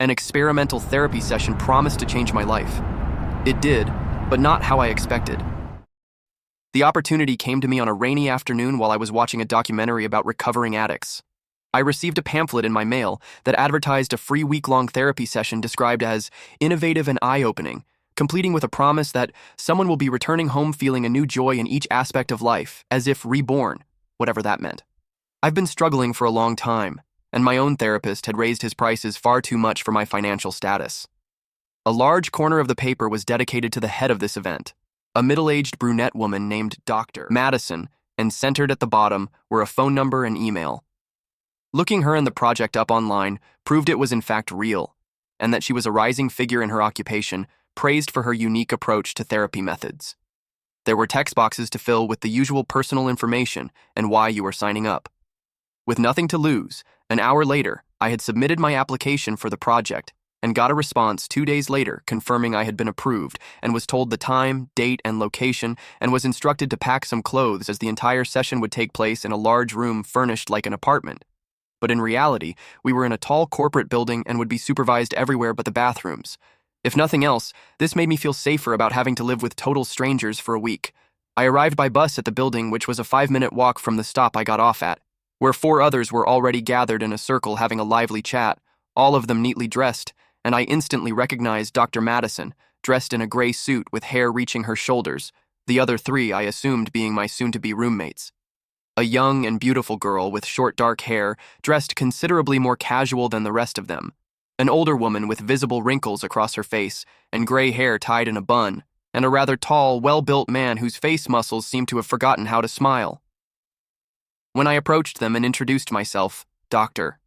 An experimental therapy session promised to change my life. It did, but not how I expected. The opportunity came to me on a rainy afternoon while I was watching a documentary about recovering addicts. I received a pamphlet in my mail that advertised a free week-long therapy session described as innovative and eye-opening, completing with a promise that someone will be returning home feeling a new joy in each aspect of life, as if reborn, whatever that meant. I've been struggling for a long time, and my own therapist had raised his prices far too much for my financial status. A large corner of the paper was dedicated to the head of this event, a middle-aged brunette woman named Dr. Madison, and centered at the bottom were a phone number and email. Looking her and the project up online proved it was in fact real, and that she was a rising figure in her occupation, praised for her unique approach to therapy methods. There were text boxes to fill with the usual personal information and why you were signing up. With nothing to lose, an hour later, I had submitted my application for the project and got a response 2 days later confirming I had been approved and was told the time, date, and location and was instructed to pack some clothes as the entire session would take place in a large room furnished like an apartment. But in reality, we were in a tall corporate building and would be supervised everywhere but the bathrooms. If nothing else, this made me feel safer about having to live with total strangers for a week. I arrived by bus at the building, which was a 5-minute walk from the stop I got off at, where 4 others were already gathered in a circle having a lively chat, all of them neatly dressed, and I instantly recognized Dr. Madison, dressed in a gray suit with hair reaching her shoulders, the other 3 I assumed being my soon-to-be roommates. A young and beautiful girl with short dark hair, dressed considerably more casual than the rest of them. An older woman with visible wrinkles across her face and gray hair tied in a bun, and a rather tall, well-built man whose face muscles seemed to have forgotten how to smile. When I approached them and introduced myself, Dr.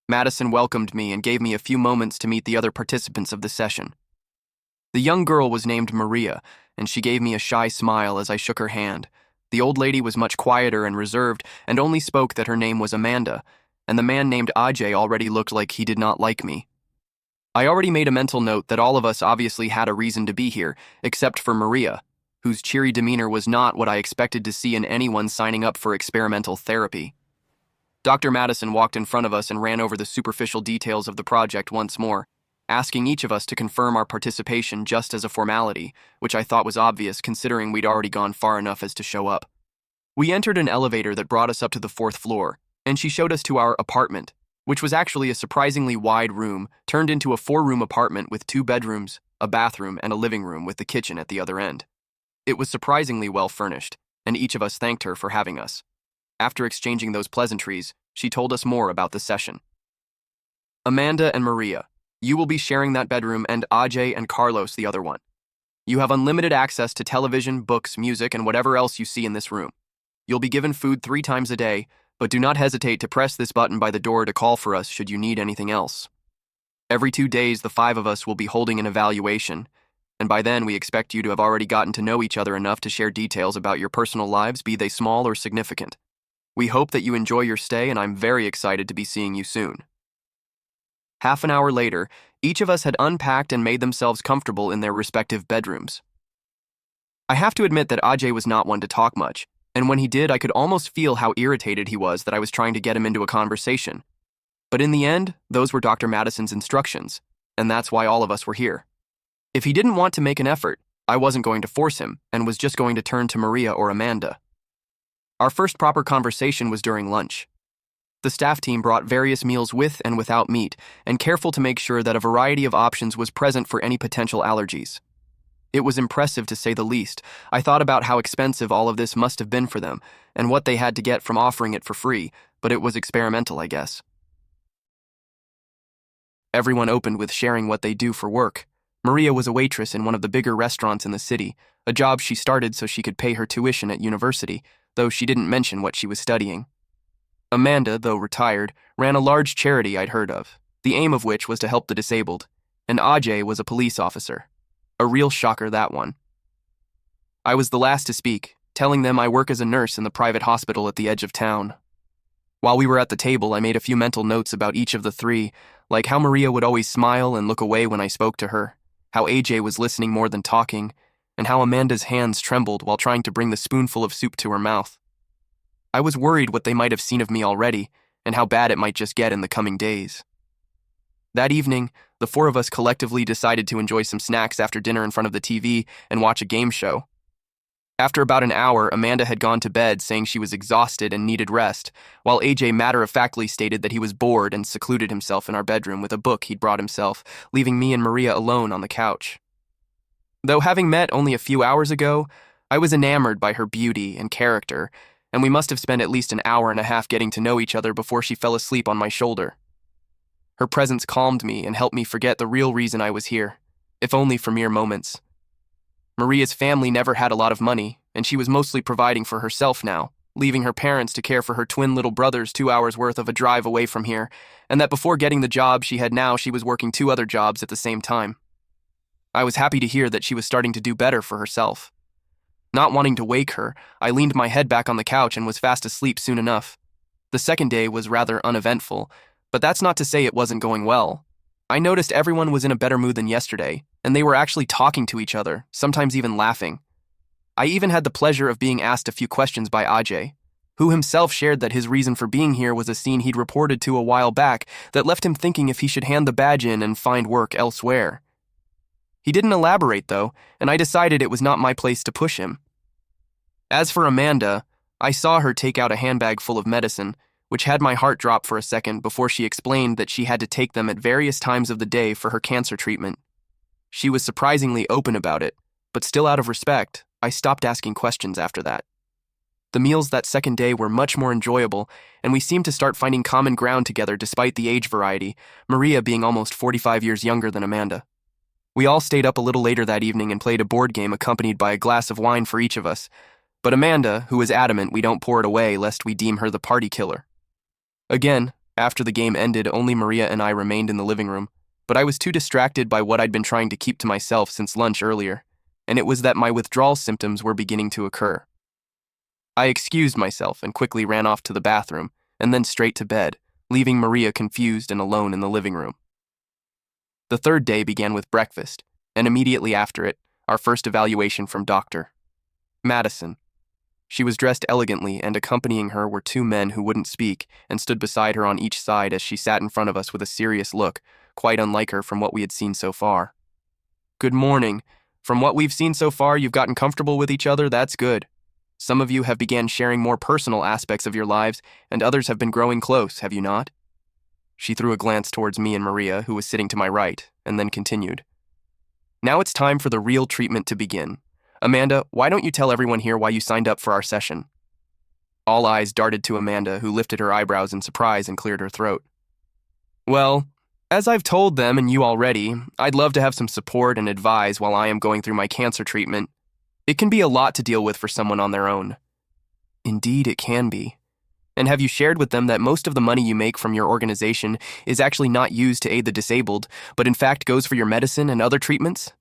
Madison welcomed me and gave me a few moments to meet the other participants of the session. The young girl was named Maria, and she gave me a shy smile as I shook her hand. The old lady was much quieter and reserved and only spoke that her name was Amanda, and the man named Ajay already looked like he did not like me. I already made a mental note that all of us obviously had a reason to be here, except for Maria, whose cheery demeanor was not what I expected to see in anyone signing up for experimental therapy. Dr. Madison walked in front of us and ran over the superficial details of the project once more, asking each of us to confirm our participation just as a formality, which I thought was obvious considering we'd already gone far enough as to show up. We entered an elevator that brought us up to the 4th floor, and she showed us to our apartment, which was actually a surprisingly wide room turned into a 4-room apartment with 2 bedrooms, a bathroom, and a living room with the kitchen at the other end. It was surprisingly well furnished, and each of us thanked her for having us. After exchanging those pleasantries, she told us more about the session. Amanda and Maria, you will be sharing that bedroom, and Ajay and Carlos the other one. You have unlimited access to television, books, music, and whatever else you see in this room. You'll be given food 3 times a day, but do not hesitate to press this button by the door to call for us should you need anything else. Every 2 days, the 5 of us will be holding an evaluation, and by then we expect you to have already gotten to know each other enough to share details about your personal lives, be they small or significant. We hope that you enjoy your stay, and I'm very excited to be seeing you soon. Half an hour later, each of us had unpacked and made themselves comfortable in their respective bedrooms. I have to admit that Ajay was not one to talk much, and when he did, I could almost feel how irritated he was that I was trying to get him into a conversation. But in the end, those were Dr. Madison's instructions, and that's why all of us were here. If he didn't want to make an effort, I wasn't going to force him and was just going to turn to Maria or Amanda. Our first proper conversation was during lunch. The staff team brought various meals with and without meat, and careful to make sure that a variety of options was present for any potential allergies. It was impressive to say the least. I thought about how expensive all of this must have been for them, and what they had to get from offering it for free, but it was experimental, I guess. Everyone opened with sharing what they do for work. Maria was a waitress in one of the bigger restaurants in the city, a job she started so she could pay her tuition at university, though she didn't mention what she was studying. Amanda, though retired, ran a large charity I'd heard of, the aim of which was to help the disabled, and Ajay was a police officer. A real shocker, that one. I was the last to speak, telling them I work as a nurse in the private hospital at the edge of town. While we were at the table, I made a few mental notes about each of the 3, like how Maria would always smile and look away when I spoke to her, how AJ was listening more than talking, and how Amanda's hands trembled while trying to bring the spoonful of soup to her mouth. I was worried what they might have seen of me already, and how bad it might just get in the coming days. That evening, the four of us collectively decided to enjoy some snacks after dinner in front of the TV and watch a game show. After about an hour, Amanda had gone to bed saying she was exhausted and needed rest, while AJ matter-of-factly stated that he was bored and secluded himself in our bedroom with a book he'd brought himself, leaving me and Maria alone on the couch. Though having met only a few hours ago, I was enamored by her beauty and character, and we must have spent at least an hour and a half getting to know each other before she fell asleep on my shoulder. Her presence calmed me and helped me forget the real reason I was here, if only for mere moments. Maria's family never had a lot of money, and she was mostly providing for herself now, leaving her parents to care for her twin little brothers 2 hours worth of a drive away from here, and that before getting the job she had now, she was working 2 other jobs at the same time. I was happy to hear that she was starting to do better for herself. Not wanting to wake her, I leaned my head back on the couch and was fast asleep soon enough. The second day was rather uneventful, but that's not to say it wasn't going well. I noticed everyone was in a better mood than yesterday, and they were actually talking to each other, sometimes even laughing. I even had the pleasure of being asked a few questions by Ajay, who himself shared that his reason for being here was a scene he'd reported to a while back that left him thinking if he should hand the badge in and find work elsewhere. He didn't elaborate, though, and I decided it was not my place to push him. As for Amanda, I saw her take out a handbag full of medicine, which had my heart drop for a second before she explained that she had to take them at various times of the day for her cancer treatment. She was surprisingly open about it, but still out of respect, I stopped asking questions after that. The meals that second day were much more enjoyable, and we seemed to start finding common ground together despite the age variety, Maria being almost 45 years younger than Amanda. We all stayed up a little later that evening and played a board game accompanied by a glass of wine for each of us, but Amanda, who was adamant we don't pour it away lest we deem her the party killer. Again, after the game ended, only Maria and I remained in the living room, but I was too distracted by what I'd been trying to keep to myself since lunch earlier, and it was that my withdrawal symptoms were beginning to occur. I excused myself and quickly ran off to the bathroom, and then straight to bed, leaving Maria confused and alone in the living room. The third day began with breakfast, and immediately after it, our first evaluation from Dr. Madison. She was dressed elegantly, and accompanying her were 2 men who wouldn't speak and stood beside her on each side as she sat in front of us with a serious look, quite unlike her from what we had seen so far. "Good morning. From what we've seen so far, you've gotten comfortable with each other, that's good. Some of you have began sharing more personal aspects of your lives, and others have been growing close, have you not?" She threw a glance towards me and Maria, who was sitting to my right, and then continued. "Now it's time for the real treatment to begin. Amanda, why don't you tell everyone here why you signed up for our session?" All eyes darted to Amanda, who lifted her eyebrows in surprise and cleared her throat. "Well, as I've told them and you already, I'd love to have some support and advise while I am going through my cancer treatment. It can be a lot to deal with for someone on their own." "Indeed, it can be. And have you shared with them that most of the money you make from your organization is actually not used to aid the disabled, but in fact goes for your medicine and other treatments?"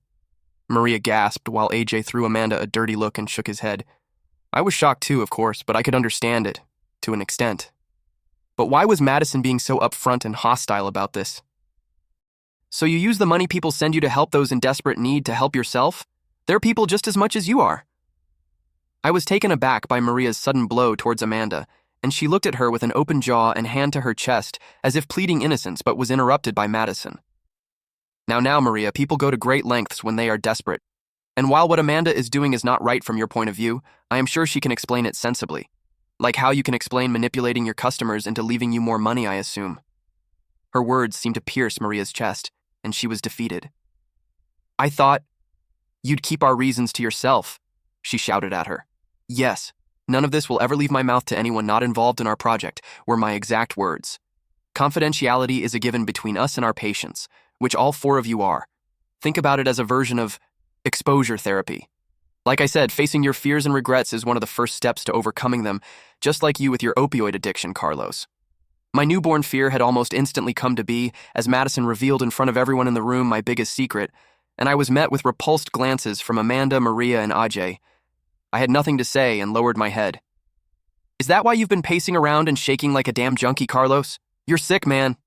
Maria gasped while AJ threw Amanda a dirty look and shook his head. I was shocked too, of course, but I could understand it, to an extent. But why was Madison being so upfront and hostile about this? "So you use the money people send you to help those in desperate need to help yourself? They're people just as much as you are." I was taken aback by Maria's sudden blow towards Amanda, and she looked at her with an open jaw and hand to her chest as if pleading innocence, but was interrupted by Madison. Now, Maria, people go to great lengths when they are desperate. And while what Amanda is doing is not right from your point of view, I am sure she can explain it sensibly. Like how you can explain manipulating your customers into leaving you more money, I assume." Her words seemed to pierce Maria's chest, and she was defeated. "I thought you'd keep our reasons to yourself," she shouted at her. "Yes, none of this will ever leave my mouth to anyone not involved in our project," were my exact words. "Confidentiality is a given between us and our patients, which all 4 of you are. Think about it as a version of exposure therapy. Like I said, facing your fears and regrets is one of the first steps to overcoming them, just like you with your opioid addiction, Carlos." My newborn fear had almost instantly come to be as Madison revealed in front of everyone in the room my biggest secret, and I was met with repulsed glances from Amanda, Maria, and Ajay. I had nothing to say and lowered my head. "Is that why you've been pacing around and shaking like a damn junkie, Carlos? You're sick, man."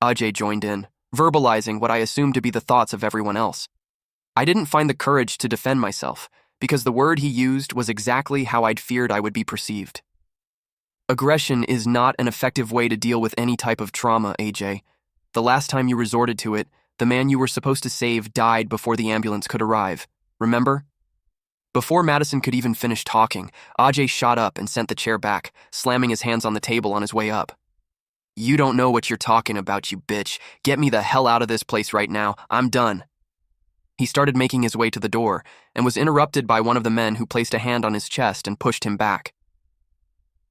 Ajay joined in, verbalizing what I assumed to be the thoughts of everyone else. I didn't find the courage to defend myself, because the word he used was exactly how I'd feared I would be perceived. "Aggression is not an effective way to deal with any type of trauma, AJ. The last time you resorted to it, the man you were supposed to save died before the ambulance could arrive. Remember? Before Madison could even finish talking, Ajay shot up and sent the chair back, slamming his hands on the table on his way up. You don't know what you're talking about, you bitch. Get me the hell out of this place right now. I'm done. He started making his way to the door and was interrupted by one of the men who placed a hand on his chest and pushed him back.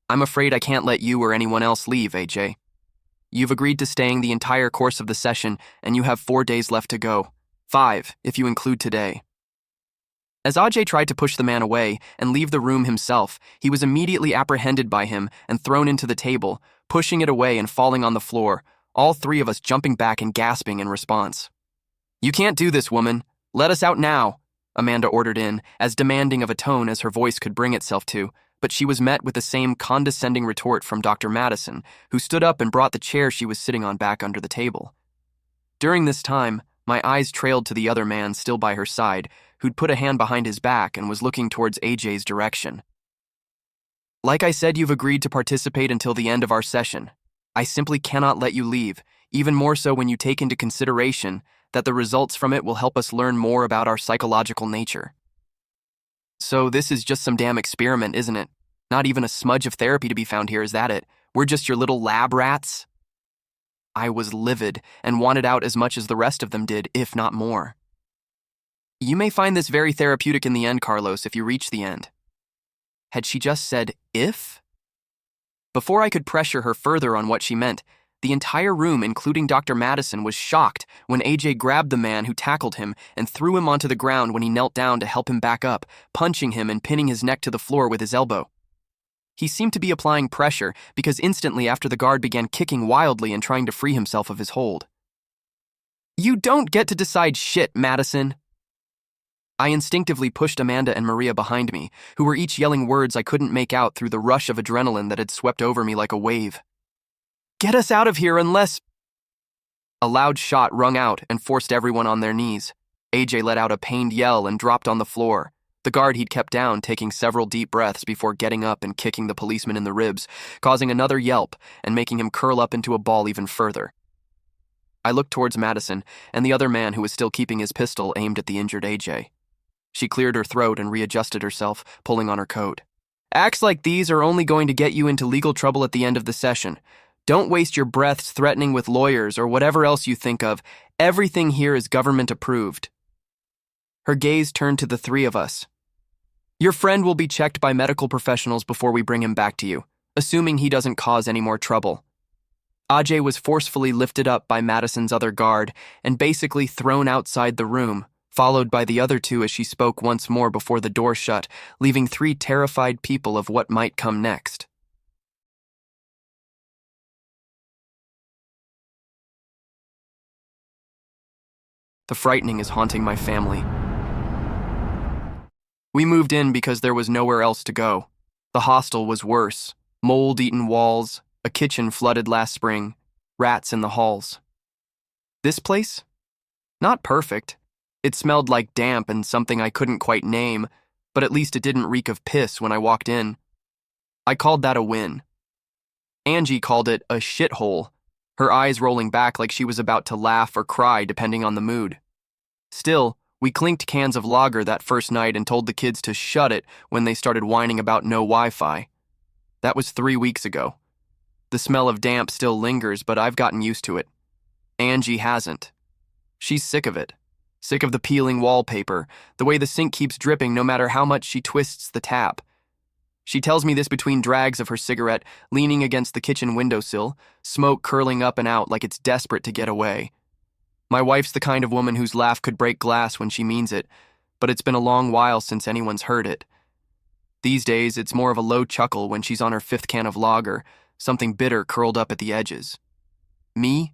I'm afraid I can't let you or anyone else leave, AJ. You've agreed to staying the entire course of the session, and you have 4 days left to go. 5, if you include today. As Ajay tried to push the man away and leave the room himself, he was immediately apprehended by him and thrown into the table, pushing it away and falling on the floor, all three of us jumping back and gasping in response. You can't do this, woman. Let us out now, Amanda ordered in, as demanding of a tone as her voice could bring itself to, but she was met with the same condescending retort from Dr. Madison, who stood up and brought the chair she was sitting on back under the table. During this time, my eyes trailed to the other man still by her side, who'd put a hand behind his back and was looking towards AJ's direction. Like I said, you've agreed to participate until the end of our session. I simply cannot let you leave, even more so when you take into consideration that the results from it will help us learn more about our psychological nature. So this is just some damn experiment, isn't it? Not even a smudge of therapy to be found here, is that it? We're just your little lab rats? I was livid and wanted out as much as the rest of them did, if not more. You may find this very therapeutic in the end, Carlos, if you reach the end. Had she just said, if? Before I could pressure her further on what she meant, the entire room, including Dr. Madison, was shocked when AJ grabbed the man who tackled him and threw him onto the ground when he knelt down to help him back up, punching him and pinning his neck to the floor with his elbow. He seemed to be applying pressure because instantly after the guard began kicking wildly and trying to free himself of his hold. You don't get to decide shit, Madison. I instinctively pushed Amanda and Maria behind me, who were each yelling words I couldn't make out through the rush of adrenaline that had swept over me like a wave. Get us out of here unless... A loud shot rung out and forced everyone on their knees. AJ let out a pained yell and dropped on the floor, the guard he'd kept down taking several deep breaths before getting up and kicking the policeman in the ribs, causing another yelp and making him curl up into a ball even further. I looked towards Madison and the other man who was still keeping his pistol aimed at the injured AJ. She cleared her throat and readjusted herself, pulling on her coat. Acts like these are only going to get you into legal trouble at the end of the session. Don't waste your breaths threatening with lawyers or whatever else you think of. Everything here is government approved. Her gaze turned to the three of us. Your friend will be checked by medical professionals before we bring him back to you, assuming he doesn't cause any more trouble. Ajay was forcefully lifted up by Madison's other guard and basically thrown outside the room, followed by the other two as she spoke once more before the door shut, leaving 3 terrified people of what might come next. The frightening is haunting my family. We moved in because there was nowhere else to go. The hostel was worse. Mold-eaten walls, a kitchen flooded last spring, rats in the halls. This place? Not perfect. It smelled like damp and something I couldn't quite name, but at least it didn't reek of piss when I walked in. I called that a win. Angie called it a shithole, her eyes rolling back like she was about to laugh or cry depending on the mood. Still, we clinked cans of lager that first night and told the kids to shut it when they started whining about no Wi-Fi. That was 3 weeks ago. The smell of damp still lingers, but I've gotten used to it. Angie hasn't. She's sick of it. Sick of the peeling wallpaper, the way the sink keeps dripping no matter how much she twists the tap. She tells me this between drags of her cigarette, leaning against the kitchen windowsill, smoke curling up and out like it's desperate to get away. My wife's the kind of woman whose laugh could break glass when she means it, but it's been a long while since anyone's heard it. These days, it's more of a low chuckle when she's on her 5th can of lager, something bitter curled up at the edges. Me?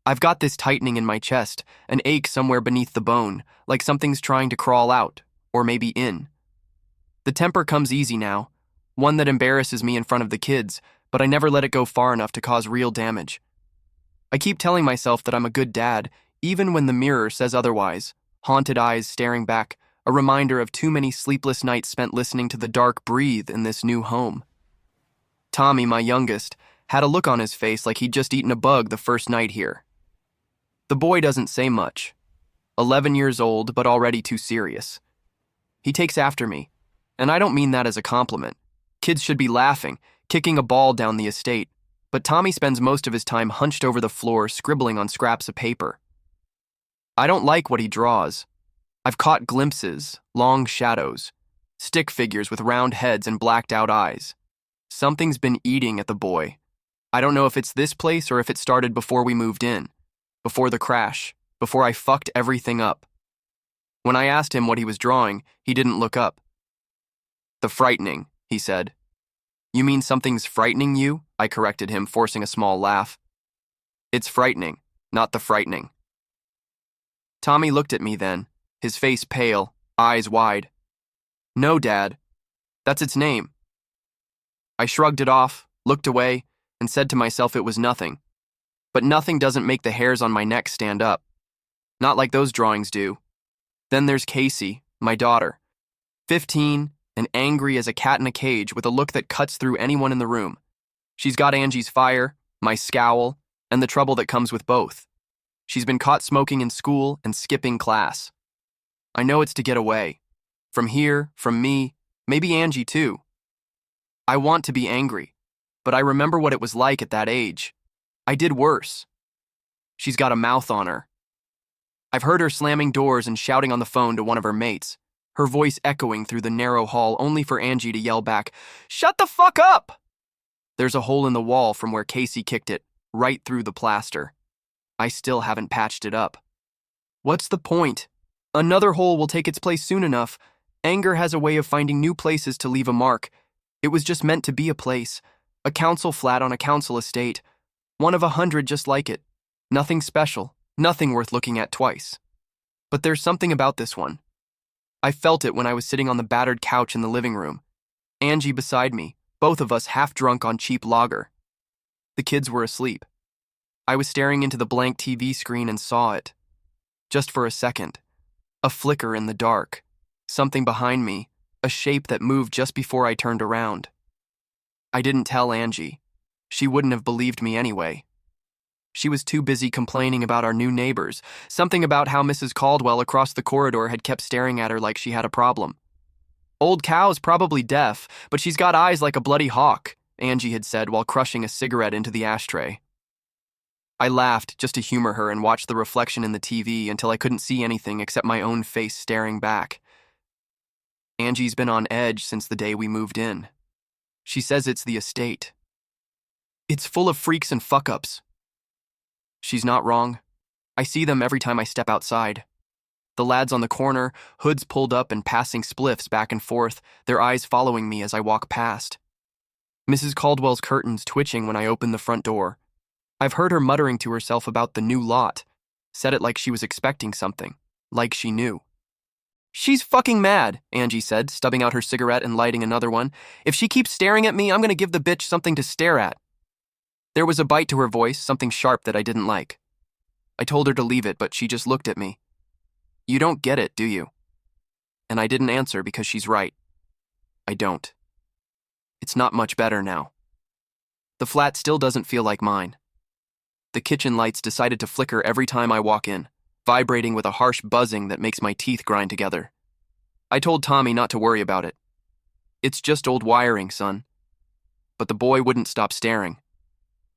I've got this tightening in my chest, an ache somewhere beneath the bone, like something's trying to crawl out, or maybe in. The temper comes easy now, one that embarrasses me in front of the kids, but I never let it go far enough to cause real damage. I keep telling myself that I'm a good dad, even when the mirror says otherwise, haunted eyes staring back, a reminder of too many sleepless nights spent listening to the dark breathe in this new home. Tommy, my youngest, had a look on his face like he'd just eaten a bug the first night here. The boy doesn't say much. 11 years old, but already too serious. He takes after me, and I don't mean that as a compliment. Kids should be laughing, kicking a ball down the estate, but Tommy spends most of his time hunched over the floor scribbling on scraps of paper. I don't like what he draws. I've caught glimpses, long shadows, stick figures with round heads and blacked out eyes. Something's been eating at the boy. I don't know if it's this place or if it started before we moved in, before the crash, before I fucked everything up. When I asked him what he was drawing, he didn't look up. "The frightening," he said. "You mean something's frightening you?" I corrected him, forcing a small laugh. "It's frightening, not the frightening." Tommy looked at me then, his face pale, eyes wide. "No, Dad. That's its name." I shrugged it off, looked away, and said to myself it was nothing. But nothing doesn't make the hairs on my neck stand up. Not like those drawings do. Then there's Casey, my daughter. 15, and angry as a cat in a cage with a look that cuts through anyone in the room. She's got Angie's fire, my scowl, and the trouble that comes with both. She's been caught smoking in school and skipping class. I know it's to get away. From here, from me, maybe Angie too. I want to be angry, but I remember what it was like at that age. I did worse. She's got a mouth on her. I've heard her slamming doors and shouting on the phone to one of her mates, her voice echoing through the narrow hall only for Angie to yell back, "Shut the fuck up!" There's a hole in the wall from where Casey kicked it, right through the plaster. I still haven't patched it up. What's the point? Another hole will take its place soon enough. Anger has a way of finding new places to leave a mark. It was just meant to be a place, a council flat on a council estate, one of 100 just like it. Nothing special, nothing worth looking at twice. But there's something about this one. I felt it when I was sitting on the battered couch in the living room. Angie beside me, both of us half drunk on cheap lager. The kids were asleep. I was staring into the blank TV screen and saw it. Just for a second. A flicker in the dark. Something behind me, a shape that moved just before I turned around. I didn't tell Angie. She wouldn't have believed me anyway. She was too busy complaining about our new neighbors, something about how Mrs. Caldwell across the corridor had kept staring at her like she had a problem. "Old cow's probably deaf, but she's got eyes like a bloody hawk," Angie had said while crushing a cigarette into the ashtray. I laughed just to humor her and watched the reflection in the TV until I couldn't see anything except my own face staring back. Angie's been on edge since the day we moved in. She says it's the estate. It's full of freaks and fuck-ups. She's not wrong. I see them every time I step outside. The lads on the corner, hoods pulled up and passing spliffs back and forth, their eyes following me as I walk past. Mrs. Caldwell's curtains twitching when I open the front door. I've heard her muttering to herself about the new lot. Said it like she was expecting something, like she knew. "She's fucking mad," Angie said, stubbing out her cigarette and lighting another one. "If she keeps staring at me, I'm gonna give the bitch something to stare at." There was a bite to her voice, something sharp that I didn't like. I told her to leave it, but she just looked at me. "You don't get it, do you?" And I didn't answer because she's right. I don't. It's not much better now. The flat still doesn't feel like mine. The kitchen lights decided to flicker every time I walk in, vibrating with a harsh buzzing that makes my teeth grind together. I told Tommy not to worry about it. "It's just old wiring, son." But the boy wouldn't stop staring.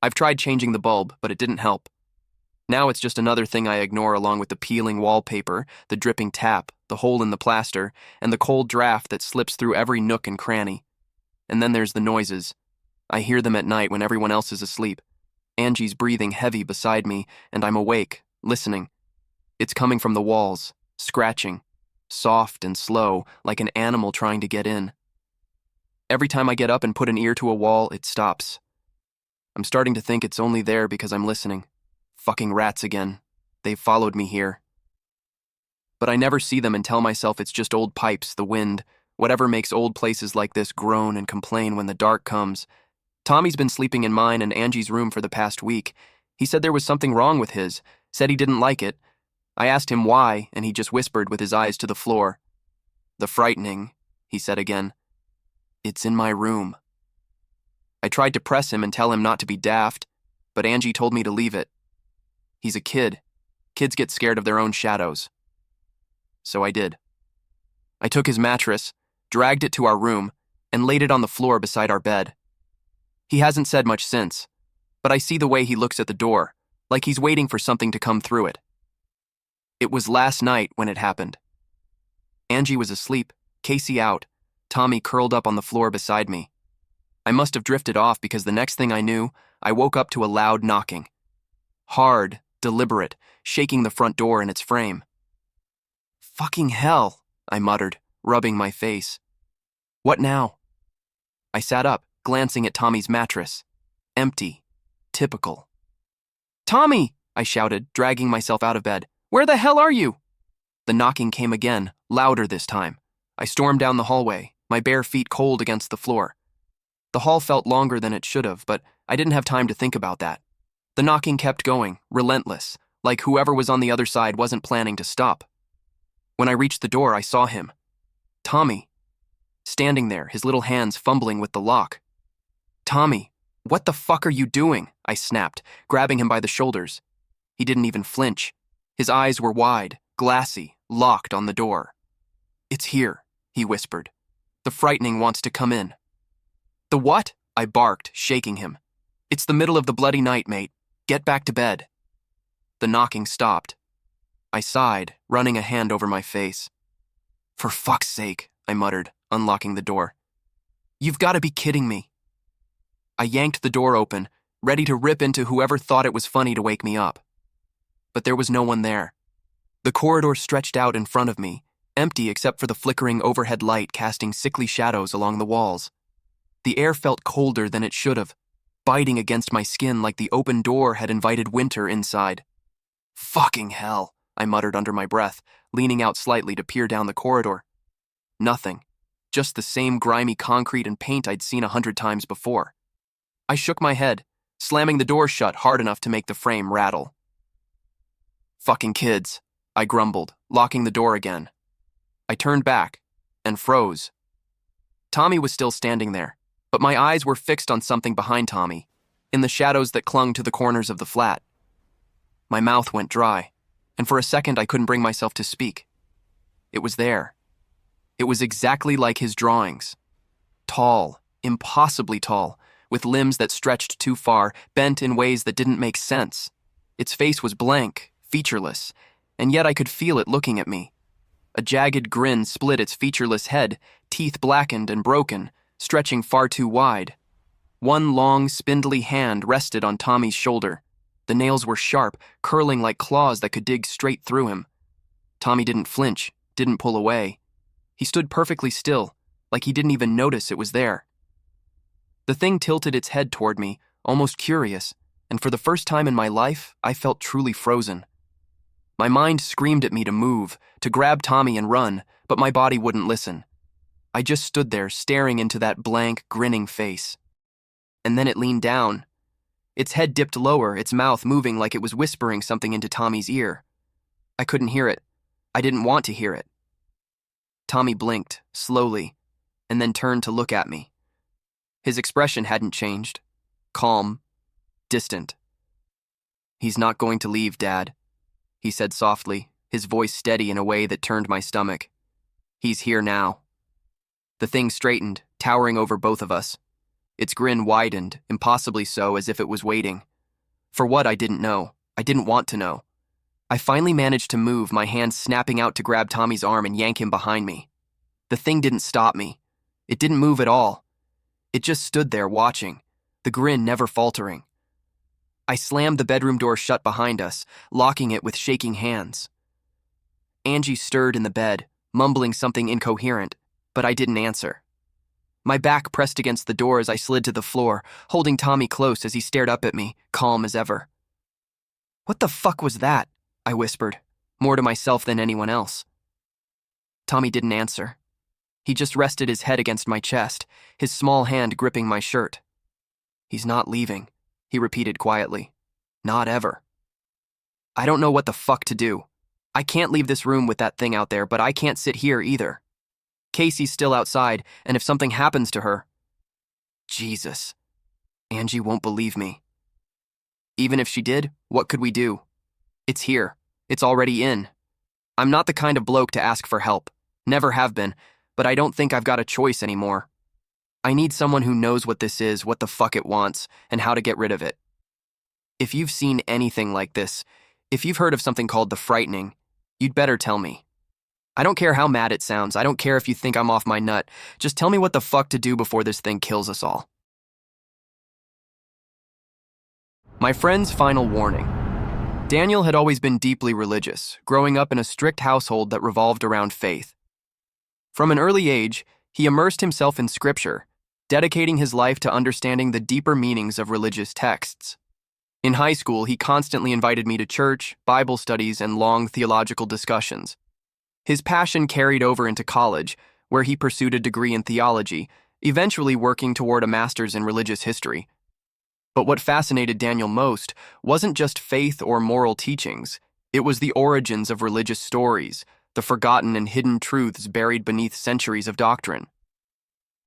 I've tried changing the bulb, but it didn't help. Now it's just another thing I ignore along with the peeling wallpaper, the dripping tap, the hole in the plaster, and the cold draft that slips through every nook and cranny. And then there's the noises. I hear them at night when everyone else is asleep. Angie's breathing heavy beside me, and I'm awake, listening. It's coming from the walls, scratching, soft and slow, like an animal trying to get in. Every time I get up and put an ear to a wall, it stops. I'm starting to think it's only there because I'm listening. Fucking rats again. They've followed me here. But I never see them and tell myself it's just old pipes, the wind, whatever makes old places like this groan and complain when the dark comes. Tommy's been sleeping in mine and Angie's room for the past week. He said there was something wrong with his, said he didn't like it. I asked him why, and he just whispered with his eyes to the floor. "The frightening," he said again. "It's in my room." I tried to press him and tell him not to be daft, but Angie told me to leave it. He's a kid. Kids get scared of their own shadows. So I did. I took his mattress, dragged it to our room, and laid it on the floor beside our bed. He hasn't said much since, but I see the way he looks at the door, like he's waiting for something to come through it. It was last night when it happened. Angie was asleep, Casey out, Tommy curled up on the floor beside me. I must have drifted off because the next thing I knew, I woke up to a loud knocking. Hard, deliberate, shaking the front door in its frame. "Fucking hell," I muttered, rubbing my face. "What now?" I sat up, glancing at Tommy's mattress. Empty. Typical. "Tommy!" I shouted, dragging myself out of bed. "Where the hell are you?" The knocking came again, louder this time. I stormed down the hallway, my bare feet cold against the floor. The hall felt longer than it should have, but I didn't have time to think about that. The knocking kept going, relentless, like whoever was on the other side wasn't planning to stop. When I reached the door, I saw him. Tommy. Standing there, his little hands fumbling with the lock. "Tommy, what the fuck are you doing?" I snapped, grabbing him by the shoulders. He didn't even flinch. His eyes were wide, glassy, locked on the door. "It's here," he whispered. "The frightening wants to come in." "The what?" I barked, shaking him. "It's the middle of the bloody night, mate. Get back to bed." The knocking stopped. I sighed, running a hand over my face. "For fuck's sake," I muttered, unlocking the door. "You've got to be kidding me." I yanked the door open, ready to rip into whoever thought it was funny to wake me up. But there was no one there. The corridor stretched out in front of me, empty except for the flickering overhead light casting sickly shadows along the walls. The air felt colder than it should have, biting against my skin like the open door had invited winter inside. "Fucking hell," I muttered under my breath, leaning out slightly to peer down the corridor. Nothing. Just the same grimy concrete and paint I'd seen 100 times before. I shook my head, slamming the door shut hard enough to make the frame rattle. "Fucking kids," I grumbled, locking the door again. I turned back and froze. Tommy was still standing there, but my eyes were fixed on something behind Tommy, in the shadows that clung to the corners of the flat. My mouth went dry, and for a second I couldn't bring myself to speak. It was there. It was exactly like his drawings. Tall, impossibly tall, with limbs that stretched too far, bent in ways that didn't make sense. Its face was blank, featureless, and yet I could feel it looking at me. A jagged grin split its featureless head, teeth blackened and broken, stretching far too wide. One long, spindly hand rested on Tommy's shoulder. The nails were sharp, curling like claws that could dig straight through him. Tommy didn't flinch, didn't pull away. He stood perfectly still, like he didn't even notice it was there. The thing tilted its head toward me, almost curious, and for the first time in my life, I felt truly frozen. My mind screamed at me to move, to grab Tommy and run, but my body wouldn't listen. I just stood there, staring into that blank, grinning face. And then it leaned down. Its head dipped lower, its mouth moving like it was whispering something into Tommy's ear. I couldn't hear it. I didn't want to hear it. Tommy blinked, slowly, and then turned to look at me. His expression hadn't changed. Calm, distant. "He's not going to leave, Dad," he said softly, his voice steady in a way that turned my stomach. "He's here now." The thing straightened, towering over both of us. Its grin widened, impossibly so, as if it was waiting. For what, I didn't know. I didn't want to know. I finally managed to move, my hand snapping out to grab Tommy's arm and yank him behind me. The thing didn't stop me. It didn't move at all. It just stood there watching, the grin never faltering. I slammed the bedroom door shut behind us, locking it with shaking hands. Angie stirred in the bed, mumbling something incoherent, but I didn't answer. My back pressed against the door as I slid to the floor, holding Tommy close as he stared up at me, calm as ever. "What the fuck was that?" I whispered, more to myself than anyone else. Tommy didn't answer. He just rested his head against my chest, his small hand gripping my shirt. "He's not leaving," he repeated quietly. "Not ever." I don't know what the fuck to do. I can't leave this room with that thing out there, but I can't sit here either. Casey's still outside, and if something happens to her... Jesus. Angie won't believe me. Even if she did, what could we do? It's here. It's already in. I'm not the kind of bloke to ask for help. Never have been, but I don't think I've got a choice anymore. I need someone who knows what this is, what the fuck it wants, and how to get rid of it. If you've seen anything like this, if you've heard of something called the frightening, you'd better tell me. I don't care how mad it sounds. I don't care if you think I'm off my nut. Just tell me what the fuck to do before this thing kills us all. My friend's final warning. Daniel had always been deeply religious, growing up in a strict household that revolved around faith. From an early age, he immersed himself in scripture, dedicating his life to understanding the deeper meanings of religious texts. In high school, he constantly invited me to church, Bible studies, and long theological discussions. His passion carried over into college, where he pursued a degree in theology, eventually working toward a master's in religious history. But what fascinated Daniel most wasn't just faith or moral teachings, it was the origins of religious stories, the forgotten and hidden truths buried beneath centuries of doctrine.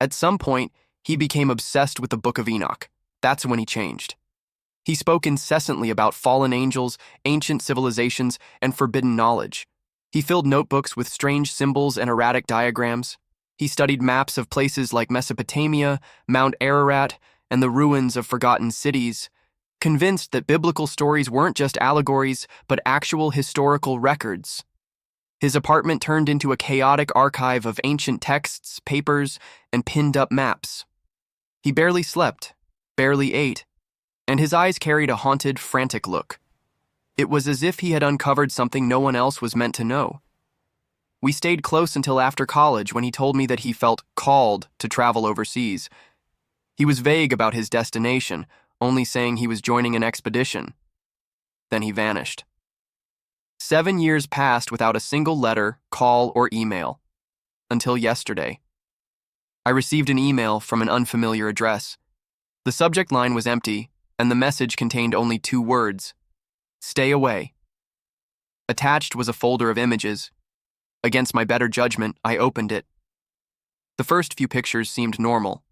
At some point, he became obsessed with the Book of Enoch. That's when he changed. He spoke incessantly about fallen angels, ancient civilizations, and forbidden knowledge. He filled notebooks with strange symbols and erratic diagrams. He studied maps of places like Mesopotamia, Mount Ararat, and the ruins of forgotten cities, convinced that biblical stories weren't just allegories, but actual historical records. His apartment turned into a chaotic archive of ancient texts, papers, and pinned-up maps. He barely slept, barely ate, and his eyes carried a haunted, frantic look. It was as if he had uncovered something no one else was meant to know. We stayed close until after college when he told me that he felt called to travel overseas. He was vague about his destination, only saying he was joining an expedition. Then he vanished. 7 years passed without a single letter, call, or email. Until yesterday. I received an email from an unfamiliar address. The subject line was empty, and the message contained only 2 words: stay away. Attached was a folder of images. Against my better judgment, I opened it. The first few pictures seemed normal.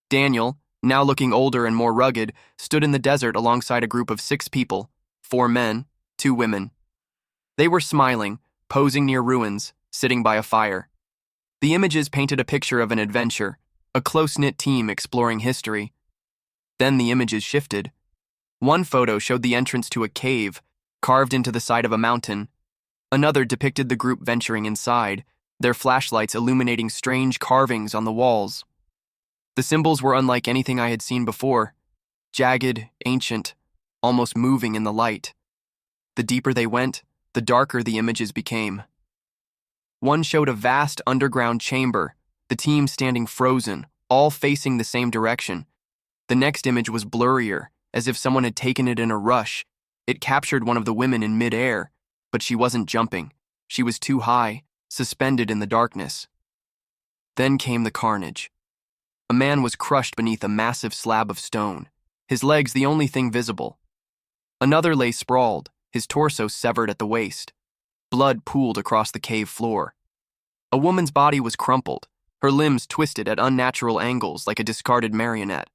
Daniel, now looking older and more rugged, stood in the desert alongside a group of 6 people, 4 men, 2 women. They were smiling, posing near ruins, sitting by a fire. The images painted a picture of an adventure, a close-knit team exploring history. Then the images shifted. One photo showed the entrance to a cave, carved into the side of a mountain. Another depicted the group venturing inside, their flashlights illuminating strange carvings on the walls. The symbols were unlike anything I had seen before, jagged, ancient, almost moving in the light. The deeper they went, the darker the images became. One showed a vast underground chamber, the team standing frozen, all facing the same direction. The next image was blurrier, as if someone had taken it in a rush. It captured one of the women in mid-air, but she wasn't jumping. She was too high, suspended in the darkness. Then came the carnage. A man was crushed beneath a massive slab of stone, his legs the only thing visible. Another lay sprawled, his torso severed at the waist. Blood pooled across the cave floor. A woman's body was crumpled, her limbs twisted at unnatural angles like a discarded marionette.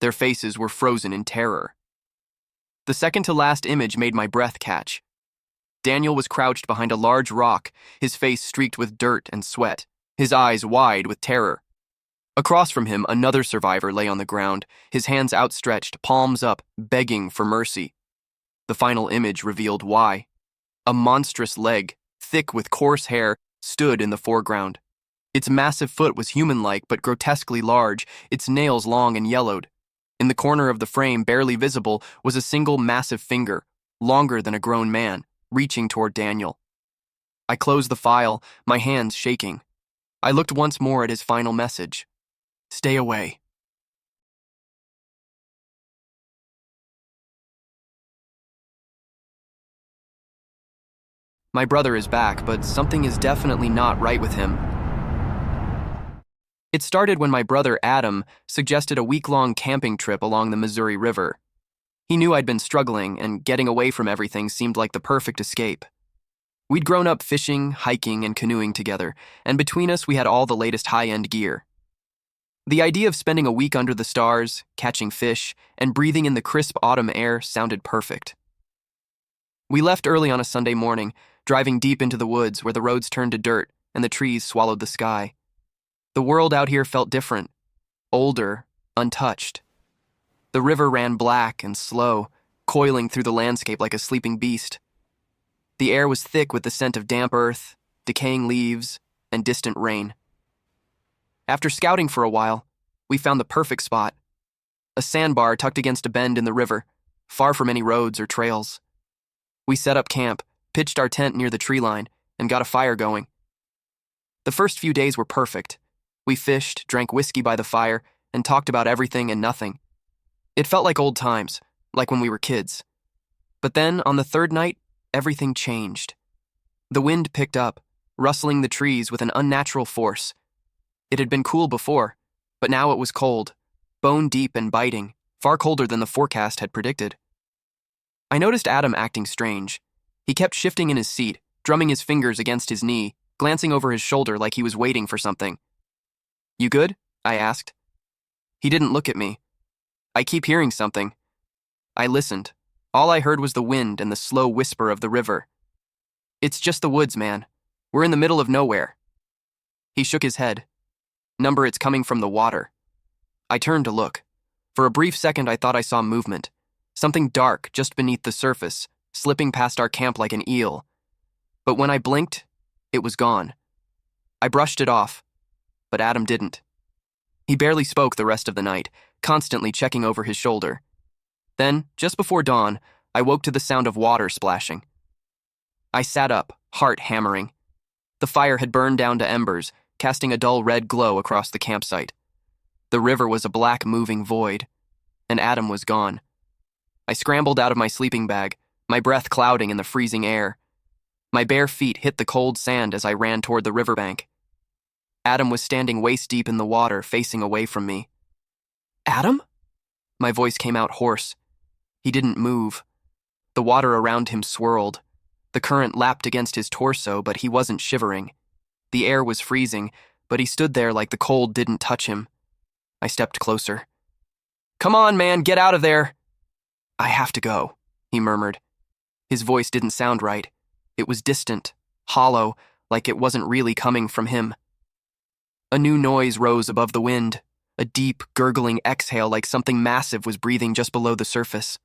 Their faces were frozen in terror. The second-to-last image made my breath catch. Daniel was crouched behind a large rock, his face streaked with dirt and sweat, his eyes wide with terror. Across from him, another survivor lay on the ground, his hands outstretched, palms up, begging for mercy. The final image revealed why. A monstrous leg, thick with coarse hair, stood in the foreground. Its massive foot was human-like but grotesquely large, its nails long and yellowed. In the corner of the frame, barely visible, was a single massive finger, longer than a grown man, reaching toward Daniel. I closed the file, my hands shaking. I looked once more at his final message. Stay away. My brother is back, but something is definitely not right with him. It started when my brother Adam suggested a week-long camping trip along the Missouri River. He knew I'd been struggling, and getting away from everything seemed like the perfect escape. We'd grown up fishing, hiking, and canoeing together, and between us we had all the latest high-end gear. The idea of spending a week under the stars, catching fish, and breathing in the crisp autumn air sounded perfect. We left early on a Sunday morning, driving deep into the woods where the roads turned to dirt and the trees swallowed the sky. The world out here felt different, older, untouched. The river ran black and slow, coiling through the landscape like a sleeping beast. The air was thick with the scent of damp earth, decaying leaves, and distant rain. After scouting for a while, we found the perfect spot. A sandbar tucked against a bend in the river, far from any roads or trails. We set up camp, pitched our tent near the tree line, and got a fire going. The first few days were perfect. We fished, drank whiskey by the fire, and talked about everything and nothing. It felt like old times, like when we were kids. But then, on the third night, everything changed. The wind picked up, rustling the trees with an unnatural force. It had been cool before, but now it was cold, bone-deep and biting, far colder than the forecast had predicted. I noticed Adam acting strange. He kept shifting in his seat, drumming his fingers against his knee, glancing over his shoulder like he was waiting for something. "You good?" I asked. He didn't look at me. "I keep hearing something." I listened. All I heard was the wind and the slow whisper of the river. "It's just the woods, man. We're in the middle of nowhere." He shook his head. "Number, it's coming from the water." I turned to look. For a brief second I thought I saw movement. Something dark just beneath the surface, slipping past our camp like an eel. But when I blinked, it was gone. I brushed it off, but Adam didn't. He barely spoke the rest of the night, constantly checking over his shoulder. Then, just before dawn, I woke to the sound of water splashing. I sat up, heart hammering. The fire had burned down to embers, casting a dull red glow across the campsite. The river was a black moving void, and Adam was gone. I scrambled out of my sleeping bag, my breath clouding in the freezing air. My bare feet hit the cold sand as I ran toward the riverbank. Adam was standing waist-deep in the water, facing away from me. "Adam?" My voice came out hoarse. He didn't move. The water around him swirled. The current lapped against his torso, but he wasn't shivering. The air was freezing, but he stood there like the cold didn't touch him. I stepped closer. "Come on, man, get out of there!" "I have to go," he murmured. His voice didn't sound right. It was distant, hollow, like it wasn't really coming from him. A new noise rose above the wind, a deep, gurgling exhale like something massive was breathing just below the surface.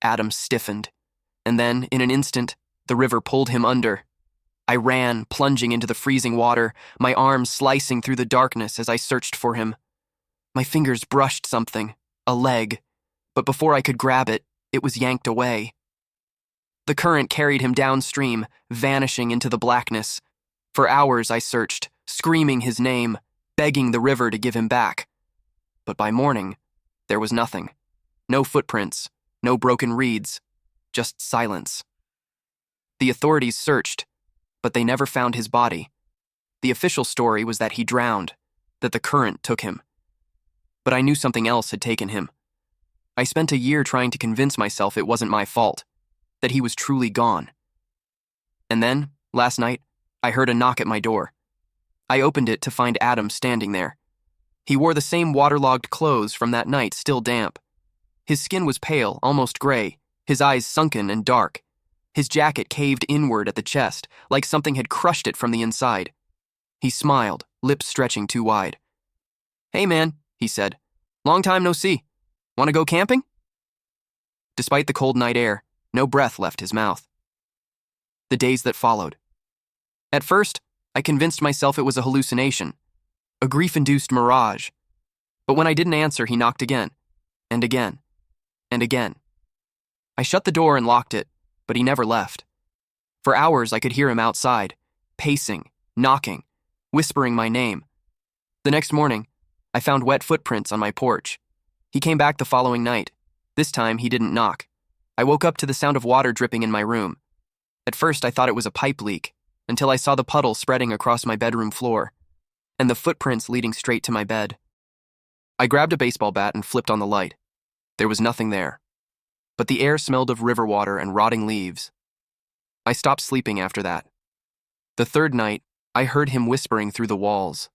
Adam stiffened, and then, in an instant, the river pulled him under. I ran, plunging into the freezing water, my arms slicing through the darkness as I searched for him. My fingers brushed something, a leg, but before I could grab it, it was yanked away. The current carried him downstream, vanishing into the blackness. For hours I searched, screaming his name, begging the river to give him back. But by morning, there was nothing. No footprints, no broken reeds, just silence. The authorities searched, but they never found his body. The official story was that he drowned, that the current took him. But I knew something else had taken him. I spent a year trying to convince myself it wasn't my fault, that he was truly gone. And then, last night, I heard a knock at my door. I opened it to find Adam standing there. He wore the same waterlogged clothes from that night, still damp. His skin was pale, almost gray, his eyes sunken and dark. His jacket caved inward at the chest, like something had crushed it from the inside. He smiled, lips stretching too wide. "Hey man," he said. "Long time no see. Want to go camping?" Despite the cold night air, no breath left his mouth. The days that followed. At first, I convinced myself it was a hallucination, a grief-induced mirage. But when I didn't answer, he knocked again, and again, and again. I shut the door and locked it, but he never left. For hours, I could hear him outside, pacing, knocking, whispering my name. The next morning, I found wet footprints on my porch. He came back the following night. This time, he didn't knock. I woke up to the sound of water dripping in my room. At first, I thought it was a pipe leak, until I saw the puddle spreading across my bedroom floor, and the footprints leading straight to my bed. I grabbed a baseball bat and flipped on the light. There was nothing there, but the air smelled of river water and rotting leaves. I stopped sleeping after that. The third night, I heard him whispering through the walls.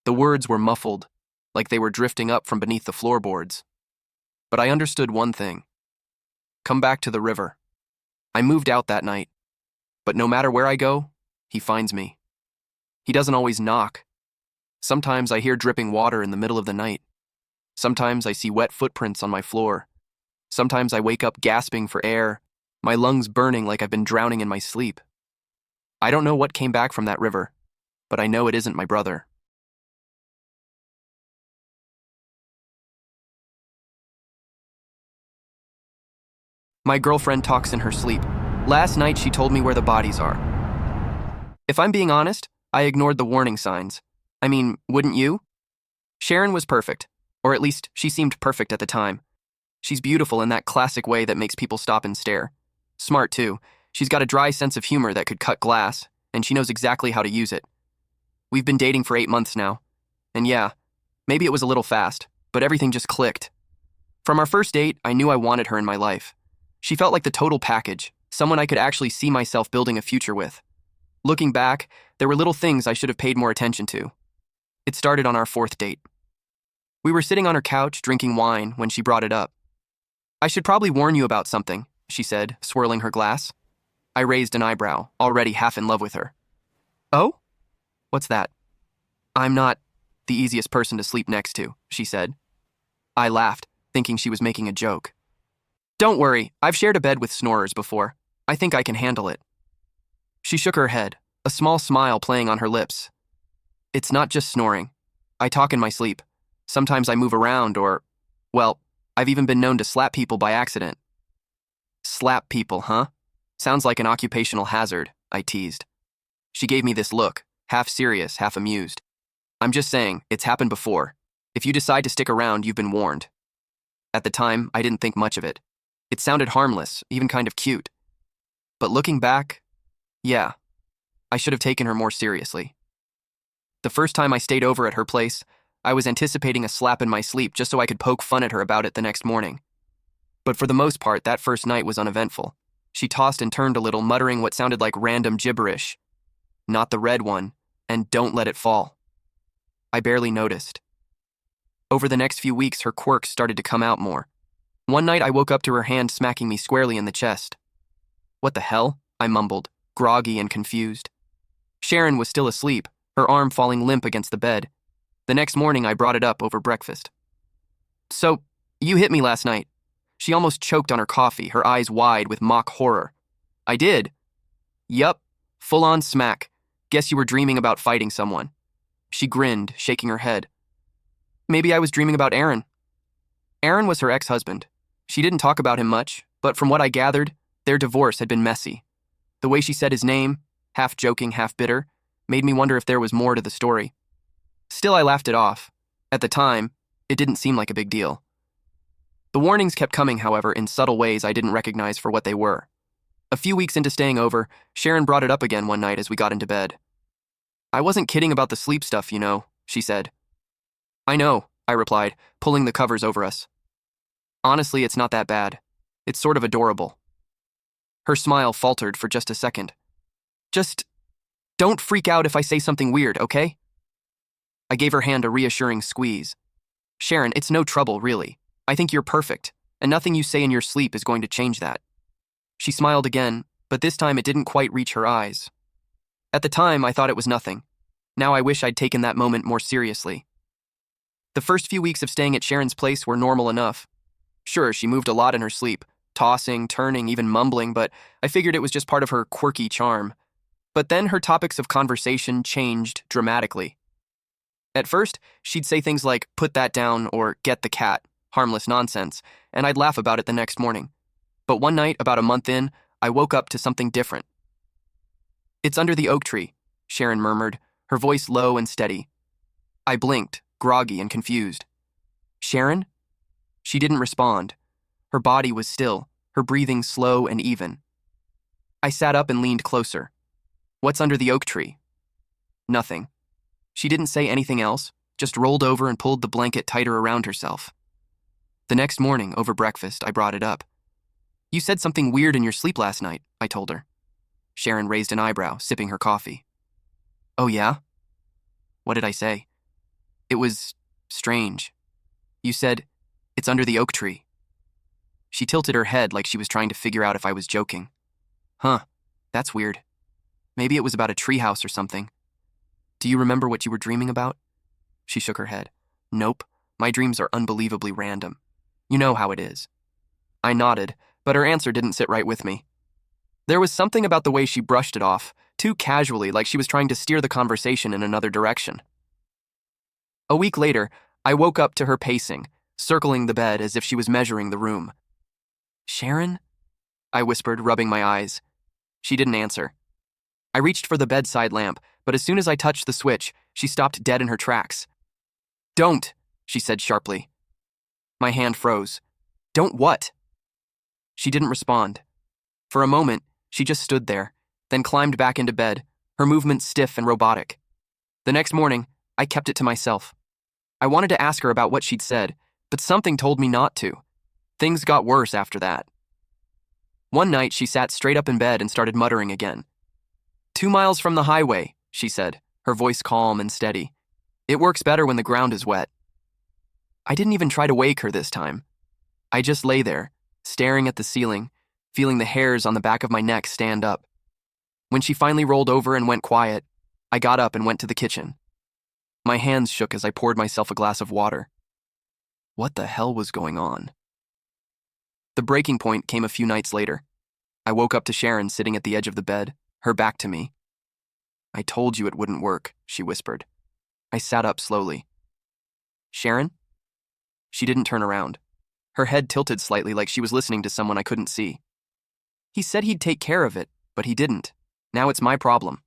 The words were muffled, like they were drifting up from beneath the floorboards. But I understood one thing. Come back to the river. I moved out that night, but no matter where I go, he finds me. He doesn't always knock. Sometimes I hear dripping water in the middle of the night. Sometimes I see wet footprints on my floor. Sometimes I wake up gasping for air, my lungs burning like I've been drowning in my sleep. I don't know what came back from that river, but I know it isn't my brother. My girlfriend talks in her sleep. Last night she told me where the bodies are. If I'm being honest, I ignored the warning signs. I mean, wouldn't you? Sharon was perfect, or at least she seemed perfect at the time. She's beautiful in that classic way that makes people stop and stare. Smart too. She's got a dry sense of humor that could cut glass, and she knows exactly how to use it. We've been dating for 8 months now. And yeah, maybe it was a little fast, but everything just clicked. From our first date, I knew I wanted her in my life. She felt like the total package, someone I could actually see myself building a future with. Looking back, there were little things I should have paid more attention to. It started on our 4th date. We were sitting on her couch drinking wine when she brought it up. I should probably warn you about something, she said, swirling her glass. I raised an eyebrow, already half in love with her. Oh? What's that? I'm not the easiest person to sleep next to, she said. I laughed, thinking she was making a joke. Don't worry, I've shared a bed with snorers before. I think I can handle it. She shook her head, a small smile playing on her lips. It's not just snoring. I talk in my sleep. Sometimes I move around well, I've even been known to slap people by accident. Slap people, huh? Sounds like an occupational hazard, I teased. She gave me this look, half serious, half amused. I'm just saying, it's happened before. If you decide to stick around, you've been warned. At the time, I didn't think much of it. It sounded harmless, even kind of cute. But looking back, yeah, I should have taken her more seriously. The first time I stayed over at her place, I was anticipating a slap in my sleep just so I could poke fun at her about it the next morning. But for the most part, that first night was uneventful. She tossed and turned a little, muttering what sounded like random gibberish. Not the red one, and don't let it fall. I barely noticed. Over the next few weeks, her quirks started to come out more. One night, I woke up to her hand smacking me squarely in the chest. What the hell? I mumbled, groggy and confused. Sharon was still asleep, her arm falling limp against the bed. The next morning, I brought it up over breakfast. So, you hit me last night. She almost choked on her coffee, her eyes wide with mock horror. I did. Yup, full-on smack. Guess you were dreaming about fighting someone. She grinned, shaking her head. Maybe I was dreaming about Aaron. Aaron was her ex-husband. She didn't talk about him much, but from what I gathered, their divorce had been messy. The way she said his name, half joking, half bitter, made me wonder if there was more to the story. Still, I laughed it off. At the time, it didn't seem like a big deal. The warnings kept coming, however, in subtle ways I didn't recognize for what they were. A few weeks into staying over, Sharon brought it up again one night as we got into bed. I wasn't kidding about the sleep stuff, you know, she said. I know, I replied, pulling the covers over us. Honestly, it's not that bad. It's sort of adorable. Her smile faltered for just a second. Just don't freak out if I say something weird, okay? I gave her hand a reassuring squeeze. Sharon, it's no trouble, really. I think you're perfect, and nothing you say in your sleep is going to change that. She smiled again, but this time it didn't quite reach her eyes. At the time, I thought it was nothing. Now I wish I'd taken that moment more seriously. The first few weeks of staying at Sharon's place were normal enough. Sure, she moved a lot in her sleep, tossing, turning, even mumbling, but I figured it was just part of her quirky charm. But then her topics of conversation changed dramatically. At first, she'd say things like, put that down, or get the cat, harmless nonsense, and I'd laugh about it the next morning. But one night, about a month in, I woke up to something different. It's under the oak tree, Sharon murmured, her voice low and steady. I blinked, groggy and confused. Sharon? She didn't respond. Her body was still, her breathing slow and even. I sat up and leaned closer. What's under the oak tree? Nothing. She didn't say anything else, just rolled over and pulled the blanket tighter around herself. The next morning, over breakfast, I brought it up. You said something weird in your sleep last night, I told her. Sharon raised an eyebrow, sipping her coffee. Oh yeah? What did I say? It was Strange. You said, it's under the oak tree. She tilted her head like she was trying to figure out if I was joking. Huh, that's weird. Maybe it was about a treehouse or something. Do you remember what you were dreaming about? She shook her head. Nope, my dreams are unbelievably random. You know how it is. I nodded, but her answer didn't sit right with me. There was something about the way she brushed it off, too casually, like she was trying to steer the conversation in another direction. A week later, I woke up to her pacing, circling the bed as if she was measuring the room. Sharon? I whispered, rubbing my eyes. She didn't answer. I reached for the bedside lamp, but as soon as I touched the switch, she stopped dead in her tracks. Don't, she said sharply. My hand froze. Don't what? She didn't respond. For a moment, she just stood there, then climbed back into bed, her movements stiff and robotic. The next morning, I kept it to myself. I wanted to ask her about what she'd said, but something told me not to. Things got worse after that. One night, she sat straight up in bed and started muttering again. 2 miles from the highway, she said, her voice calm and steady. It works better when the ground is wet. I didn't even try to wake her this time. I just lay there, staring at the ceiling, feeling the hairs on the back of my neck stand up. When she finally rolled over and went quiet, I got up and went to the kitchen. My hands shook as I poured myself a glass of water. What the hell was going on? The breaking point came a few nights later. I woke up to Sharon sitting at the edge of the bed, her back to me. I told you it wouldn't work, she whispered. I sat up slowly. Sharon? She didn't turn around. Her head tilted slightly like she was listening to someone I couldn't see. He said he'd take care of it, but he didn't. Now it's my problem.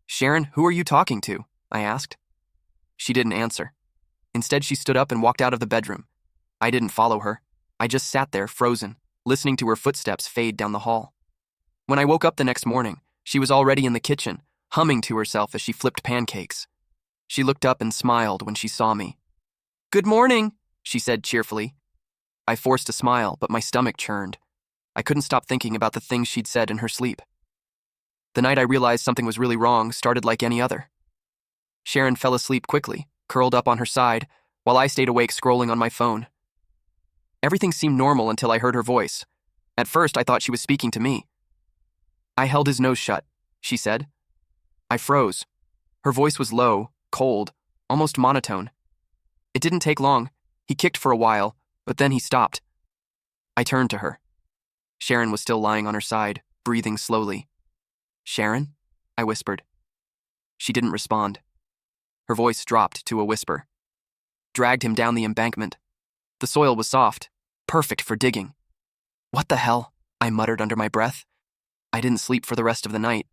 Sharon, who are you talking to? I asked. She didn't answer. Instead, she stood up and walked out of the bedroom. I didn't follow her. I just sat there, frozen, listening to her footsteps fade down the hall. When I woke up the next morning, she was already in the kitchen, humming to herself as she flipped pancakes. She looked up and smiled when she saw me. Good morning, she said cheerfully. I forced a smile, but my stomach churned. I couldn't stop thinking about the things she'd said in her sleep. The night I realized something was really wrong started like any other. Sharon fell asleep quickly, curled up on her side, while I stayed awake scrolling on my phone. Everything seemed normal until I heard her voice. At first, I thought she was speaking to me. I held his nose shut, she said. I froze. Her voice was low, cold, almost monotone. It didn't take long. He kicked for a while, but then he stopped. I turned to her. Sharon was still lying on her side, breathing slowly. Sharon? I whispered. She didn't respond. Her voice dropped to a whisper. Dragged him down the embankment. The soil was soft, perfect for digging. What the hell? I muttered under my breath. I didn't sleep for the rest of the night.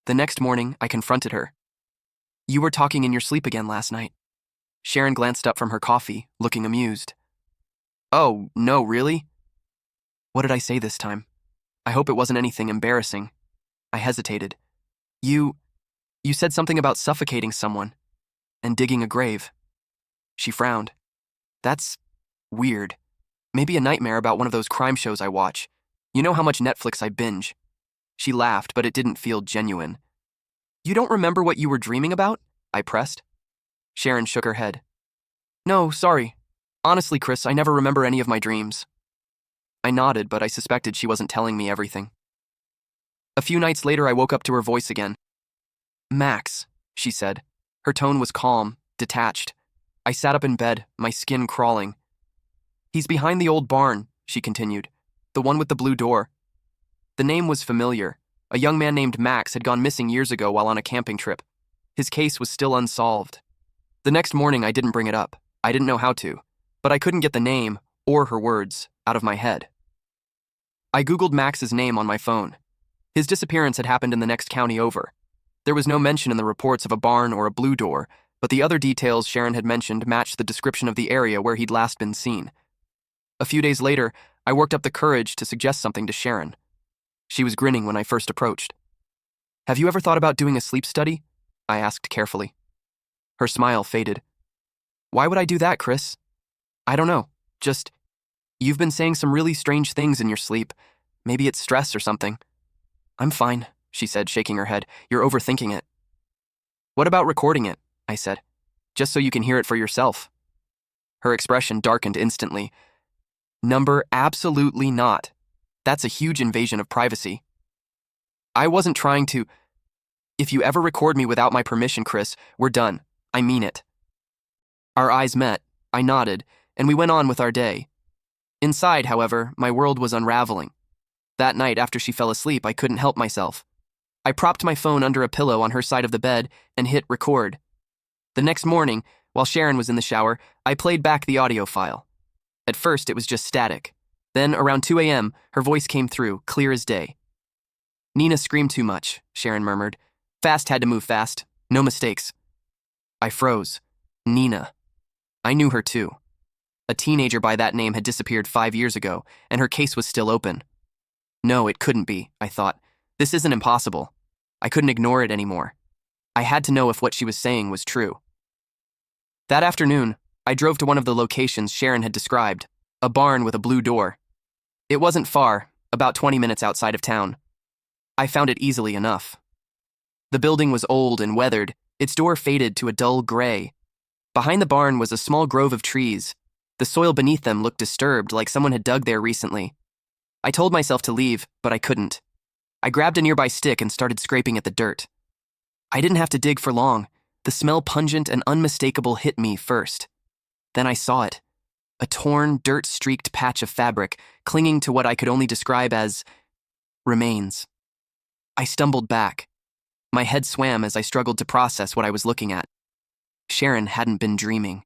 The next morning, I confronted her. You were talking in your sleep again last night. Sharon glanced up from her coffee, looking amused. Oh, no, really? What did I say this time? I hope it wasn't anything embarrassing. I hesitated. You said something about suffocating someone and digging a grave. She frowned. That's weird. Maybe a nightmare about one of those crime shows I watch. You know how much Netflix I binge. She laughed, but it didn't feel genuine. You don't remember what you were dreaming about? I pressed. Sharon shook her head. No, sorry. Honestly, Chris, I never remember any of my dreams. I nodded, but I suspected she wasn't telling me everything. A few nights later, I woke up to her voice again. Max, she said. Her tone was calm, detached. I sat up in bed, my skin crawling. He's behind the old barn, she continued. The one with the blue door. The name was familiar. A young man named Max had gone missing years ago while on a camping trip. His case was still unsolved. The next morning, I didn't bring it up. I didn't know how to. But I couldn't get the name, or her words, out of my head. I Googled Max's name on my phone. His disappearance had happened in the next county over. There was no mention in the reports of a barn or a blue door, but the other details Sharon had mentioned matched the description of the area where he'd last been seen. A few days later, I worked up the courage to suggest something to Sharon. She was grinning when I first approached. Have you ever thought about doing a sleep study? I asked carefully. Her smile faded. Why would I do that, Chris? I don't know. Just, you've been saying some really strange things in your sleep. Maybe it's stress or something. I'm fine, she said, shaking her head. You're overthinking it. What about recording it? I said. just so you can hear it for yourself." Her expression darkened instantly. "Number, absolutely not. That's a huge invasion of privacy. I wasn't trying to. If you ever record me without my permission, Chris, we're done. I mean it." Our eyes met, I nodded, and we went on with our day. Inside, however, my world was unraveling. That night, after she fell asleep, I couldn't help myself. I propped my phone under a pillow on her side of the bed and hit record. The next morning, while Sharon was in the shower, I played back the audio file. At first, it was just static. Then, around 2 a.m., her voice came through, clear as day. "Nina screamed too much," Sharon murmured. "Fast had to move fast. No mistakes." I froze. Nina. I knew her too. A teenager by that name had disappeared 5 years ago, and her case was still open. No, it couldn't be, I thought. This isn't impossible. I couldn't ignore it anymore. I had to know if what she was saying was true. That afternoon, I drove to one of the locations Sharon had described, a barn with a blue door. It wasn't far, about 20 minutes outside of town. I found it easily enough. The building was old and weathered, its door faded to a dull gray. Behind the barn was a small grove of trees. The soil beneath them looked disturbed, like someone had dug there recently. I told myself to leave, but I couldn't. I grabbed a nearby stick and started scraping at the dirt. I didn't have to dig for long. The smell, pungent and unmistakable, hit me first. Then I saw it. A torn, dirt-streaked patch of fabric clinging to what I could only describe as remains. I stumbled back. My head swam as I struggled to process what I was looking at. Sharon hadn't been dreaming.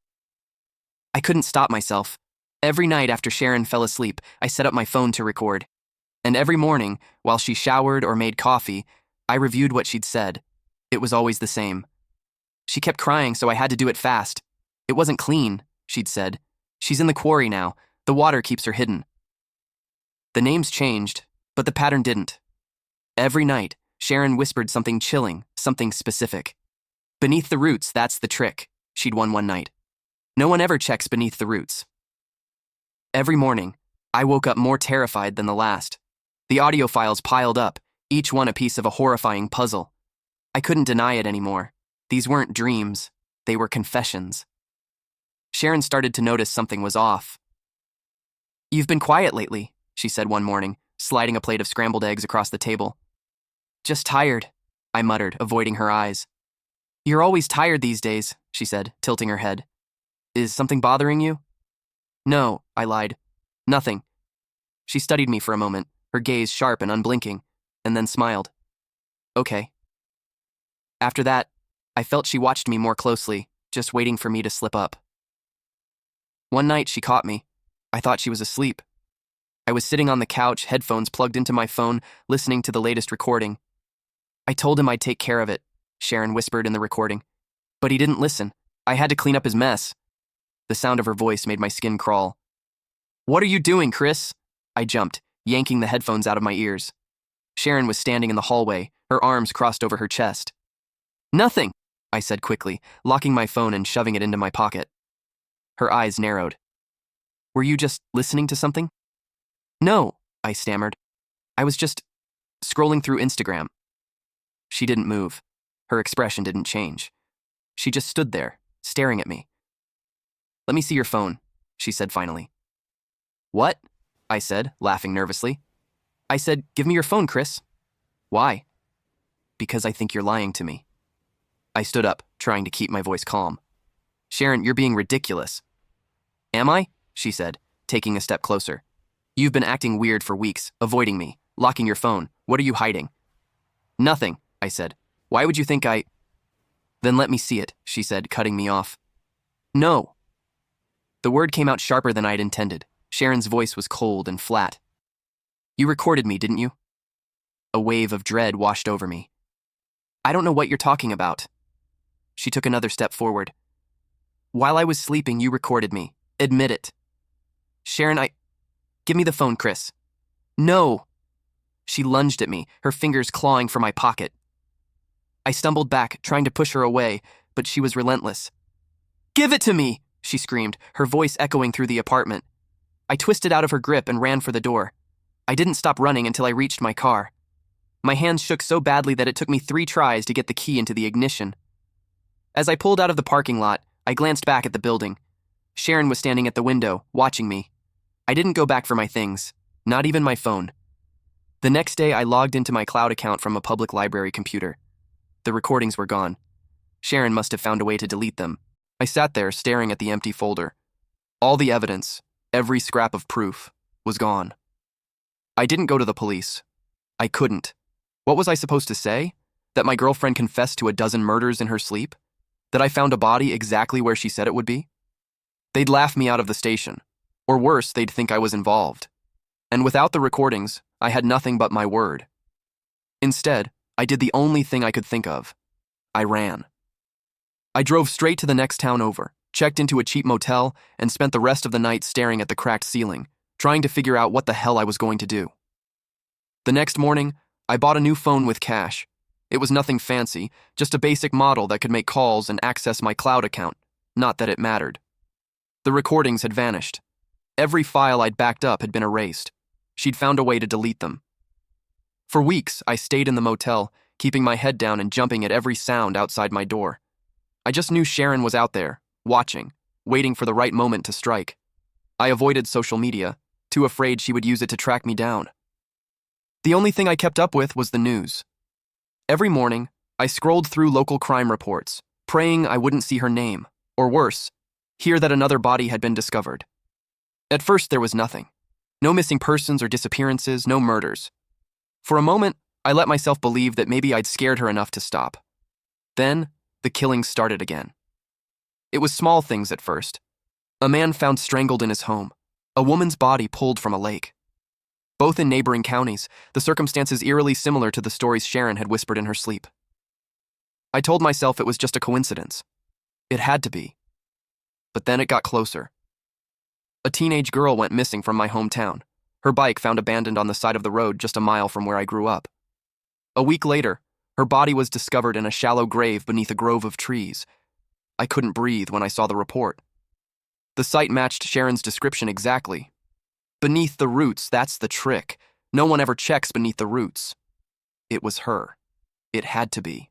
I couldn't stop myself. Every night after Sharon fell asleep, I set up my phone to record. And every morning, while she showered or made coffee, I reviewed what she'd said. It was always the same. She kept crying, so I had to do it fast. "It wasn't clean," she'd said. "She's in the quarry now. The water keeps her hidden." The names changed, but the pattern didn't. Every night, Sharon whispered something chilling, something specific. "Beneath the roots, that's the trick," she'd won one night. No one ever checks beneath the roots. Every morning, I woke up more terrified than the last. The audio files piled up, each one a piece of a horrifying puzzle. I couldn't deny it anymore. These weren't dreams, they were confessions. Sharon started to notice something was off. "You've been quiet lately," she said one morning, sliding a plate of scrambled eggs across the table. "Just tired," I muttered, avoiding her eyes. "You're always tired these days," she said, tilting her head. "Is something bothering you?" "No," I lied. "Nothing." She studied me for a moment, her gaze sharp and unblinking, and then smiled. "Okay." After that, I felt she watched me more closely, just waiting for me to slip up. One night she caught me. I thought she was asleep. I was sitting on the couch, headphones plugged into my phone, listening to the latest recording. "I told him I'd take care of it," Sharon whispered in the recording. "But he didn't listen. I had to clean up his mess." The sound of her voice made my skin crawl. "What are you doing, Chris?" I jumped, yanking the headphones out of my ears. Sharon was standing in the hallway, her arms crossed over her chest. "Nothing," I said quickly, locking my phone and shoving it into my pocket. Her eyes narrowed. "Were you just listening to something?" "No," I stammered. "I was just scrolling through Instagram." She didn't move. Her expression didn't change. She just stood there, staring at me. "Let me see your phone," she said finally. "What?" I said, laughing nervously. I said, "Give me your phone, Chris." "Why?" "Because I think you're lying to me." I stood up, trying to keep my voice calm. "Sharon, you're being ridiculous." "Am I?" she said, taking a step closer. "You've been acting weird for weeks, avoiding me, locking your phone. What are you hiding?" "Nothing," I said. "Why would you think I—" "Then let me see it," she said, cutting me off. "No." The word came out sharper than I'd intended. Sharon's voice was cold and flat. "You recorded me, didn't you?" A wave of dread washed over me. "I don't know what you're talking about." She took another step forward. "While I was sleeping, you recorded me. Admit it." "Sharon, Give me the phone, Chris." "No." She lunged at me, her fingers clawing for my pocket. I stumbled back, trying to push her away, but she was relentless. "Give it to me!" she screamed, her voice echoing through the apartment. I twisted out of her grip and ran for the door. I didn't stop running until I reached my car. My hands shook so badly that it took me 3 tries to get the key into the ignition. As I pulled out of the parking lot, I glanced back at the building. Sharon was standing at the window, watching me. I didn't go back for my things, not even my phone. The next day, I logged into my cloud account from a public library computer. The recordings were gone. Sharon must have found a way to delete them. I sat there staring at the empty folder. All the evidence, every scrap of proof, was gone. I didn't go to the police. I couldn't. What was I supposed to say? That my girlfriend confessed to a dozen murders in her sleep? That I found a body exactly where she said it would be? They'd laugh me out of the station. Or worse, they'd think I was involved. And without the recordings, I had nothing but my word. Instead, I did the only thing I could think of. I ran. I drove straight to the next town over, checked into a cheap motel, and spent the rest of the night staring at the cracked ceiling, trying to figure out what the hell I was going to do. The next morning, I bought a new phone with cash. It was nothing fancy, just a basic model that could make calls and access my cloud account. Not that it mattered. The recordings had vanished. Every file I'd backed up had been erased. She'd found a way to delete them. For weeks, I stayed in the motel, keeping my head down and jumping at every sound outside my door. I just knew Sharon was out there, watching, waiting for the right moment to strike. I avoided social media, too afraid she would use it to track me down. The only thing I kept up with was the news. Every morning, I scrolled through local crime reports, praying I wouldn't see her name, or worse, hear that another body had been discovered. At first, there was nothing. No missing persons or disappearances, no murders. For a moment, I let myself believe that maybe I'd scared her enough to stop. Then, the killings started again. It was small things at first. A man found strangled in his home. A woman's body pulled from a lake. Both in neighboring counties, the circumstances eerily similar to the stories Sharon had whispered in her sleep. I told myself it was just a coincidence. It had to be. But then it got closer. A teenage girl went missing from my hometown. Her bike found abandoned on the side of the road just a mile from where I grew up. A week later, her body was discovered in a shallow grave beneath a grove of trees. I couldn't breathe when I saw the report. The site matched Sharon's description exactly. Beneath the roots, that's the trick. No one ever checks beneath the roots. It was her. It had to be.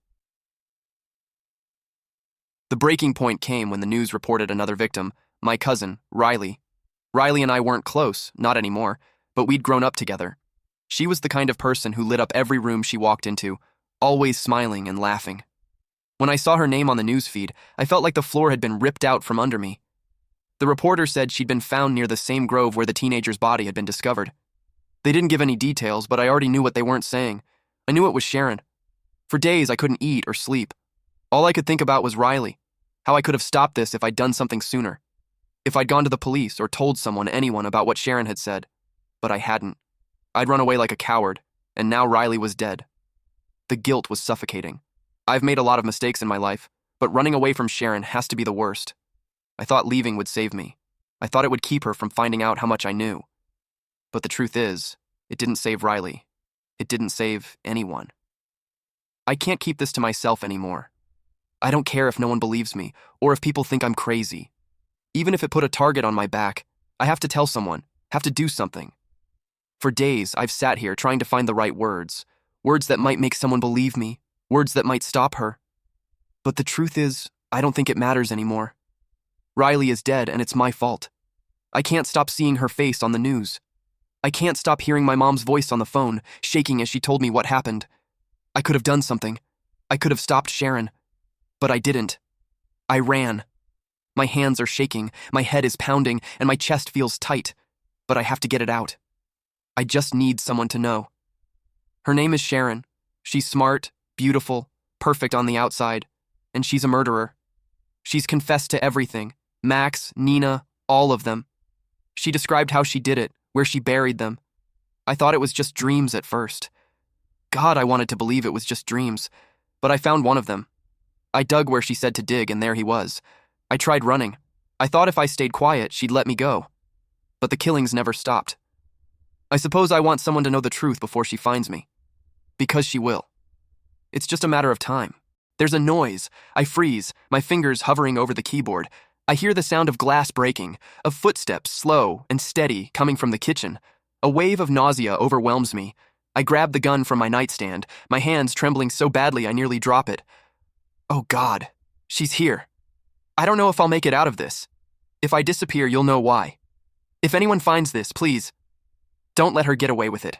The breaking point came when the news reported another victim, my cousin, Riley. Riley and I weren't close, not anymore, but we'd grown up together. She was the kind of person who lit up every room she walked into, always smiling and laughing. When I saw her name on the news feed, I felt like the floor had been ripped out from under me. The reporter said she'd been found near the same grove where the teenager's body had been discovered. They didn't give any details, but I already knew what they weren't saying. I knew it was Sharon. For days, I couldn't eat or sleep. All I could think about was Riley, how I could have stopped this if I'd done something sooner. If I'd gone to the police or told anyone about what Sharon had said. But I hadn't. I'd run away like a coward, and now Riley was dead. The guilt was suffocating. I've made a lot of mistakes in my life, but running away from Sharon has to be the worst. I thought leaving would save me. I thought it would keep her from finding out how much I knew. But the truth is, it didn't save Riley. It didn't save anyone. I can't keep this to myself anymore. I don't care if no one believes me, or if people think I'm crazy. Even if it put a target on my back, I have to tell someone, have to do something. For days, I've sat here trying to find the right words that might make someone believe me, words that might stop her. But the truth is, I don't think it matters anymore. Riley is dead, and it's my fault. I can't stop seeing her face on the news. I can't stop hearing my mom's voice on the phone, shaking as she told me what happened. I could have done something. I could have stopped Sharon. But I didn't. I ran. My hands are shaking, my head is pounding, and my chest feels tight. But I have to get it out. I just need someone to know. Her name is Sharon. She's smart, beautiful, perfect on the outside, and she's a murderer. She's confessed to everything. Max, Nina, all of them. She described how she did it, where she buried them. I thought it was just dreams at first. God, I wanted to believe it was just dreams, but I found one of them. I dug where she said to dig, and there he was. I tried running. I thought if I stayed quiet, she'd let me go. But the killings never stopped. I suppose I want someone to know the truth before she finds me. Because she will. It's just a matter of time. There's a noise. I freeze, my fingers hovering over the keyboard. I hear the sound of glass breaking, of footsteps, slow and steady, coming from the kitchen. A wave of nausea overwhelms me. I grab the gun from my nightstand, my hands trembling so badly I nearly drop it. Oh God, she's here. I don't know if I'll make it out of this. If I disappear, you'll know why. If anyone finds this, please, don't let her get away with it.